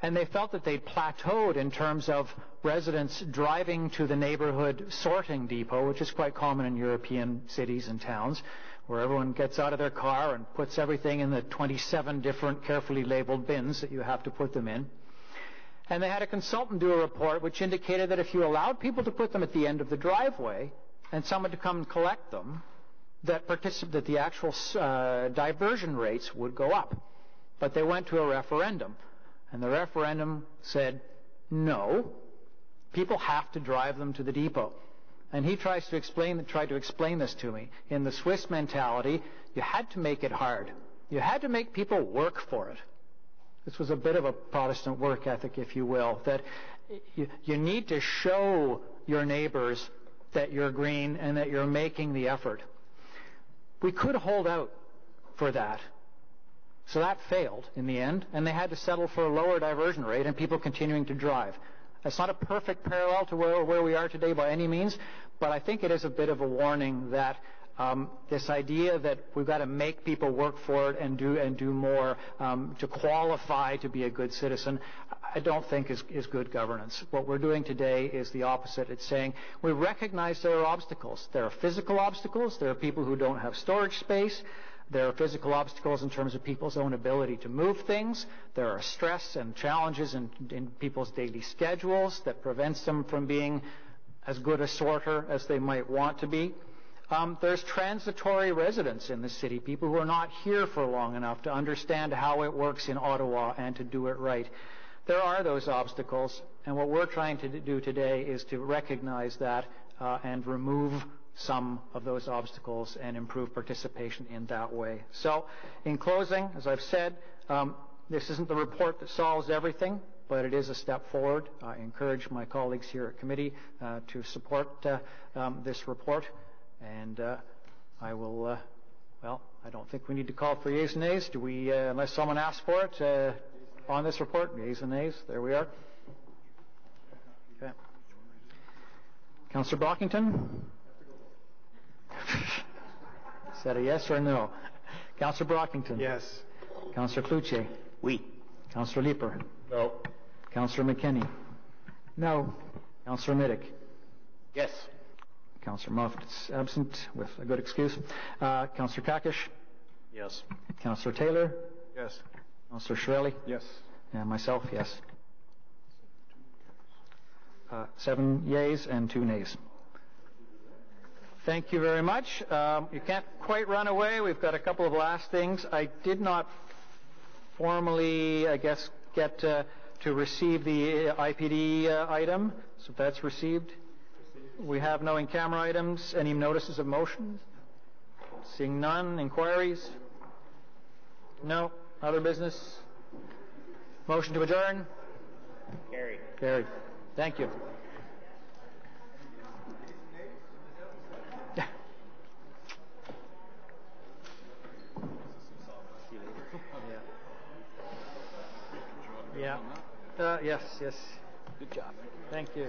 And they felt that they'd plateaued in terms of residents driving to the neighborhood sorting depot, which is quite common in European cities and towns, where everyone gets out of their car and puts everything in the 27 different carefully labeled bins that you have to put them in. And they had a consultant do a report which indicated that if you allowed people to put them at the end of the driveway and someone to come and collect them, that the actual diversion rates would go up. But they went to a referendum, and the referendum said, no, people have to drive them to the depot. And he tried to explain this to me. In the Swiss mentality, you had to make it hard. You had to make people work for it. This was a bit of a Protestant work ethic, if you will, that you need to show your neighbors that you're green and that you're making the effort. We could hold out for that. So that failed in the end, and they had to settle for a lower diversion rate and people continuing to drive. That's not a perfect parallel to where we are today by any means, but I think it is a bit of a warning that this idea that we've got to make people work for it and do more to qualify to be a good citizen, I don't think is good governance. What we're doing today is the opposite. It's saying we recognize there are obstacles. There are physical obstacles. There are people who don't have storage space. There are physical obstacles in terms of people's own ability to move things. There are stress and challenges in people's daily schedules that prevents them from being as good a sorter as they might want to be. There's transitory residents in the city, people who are not here for long enough to understand how it works in Ottawa and to do it right. There are those obstacles, and what we're trying to do today is to recognize that and remove some of those obstacles and improve participation in that way. So, in closing, as I've said, this isn't the report that solves everything, but it is a step forward. I encourage my colleagues here at committee to support this report, and I will, I don't think we need to call for yeas and nays. Do we, unless someone asks for it on this report? Yeas and nays. There we are. Okay. Councillor Brockington? Is that a yes or a no? Councillor Brockington? Yes. Councillor Cloutier? Oui. Councillor Leeper? No. Councillor McKinney? No. Councillor Middick? Yes. Councillor Moffat's absent with a good excuse. Councillor Kakish? Yes. Councillor Taylor? Yes. Councillor Shirelli? Yes. And myself, yes. 7 yeas and 2 nays. Thank you very much. You can't quite run away. We've got a couple of last things. I did not formally, I guess, get to receive the IPD item. So if that's received. We have no in-camera items. Any notices of motions? Seeing none. Inquiries? No. Other business? Motion to adjourn? Carried. Carried. Thank you. Yeah. Yes. Good job. Thank you.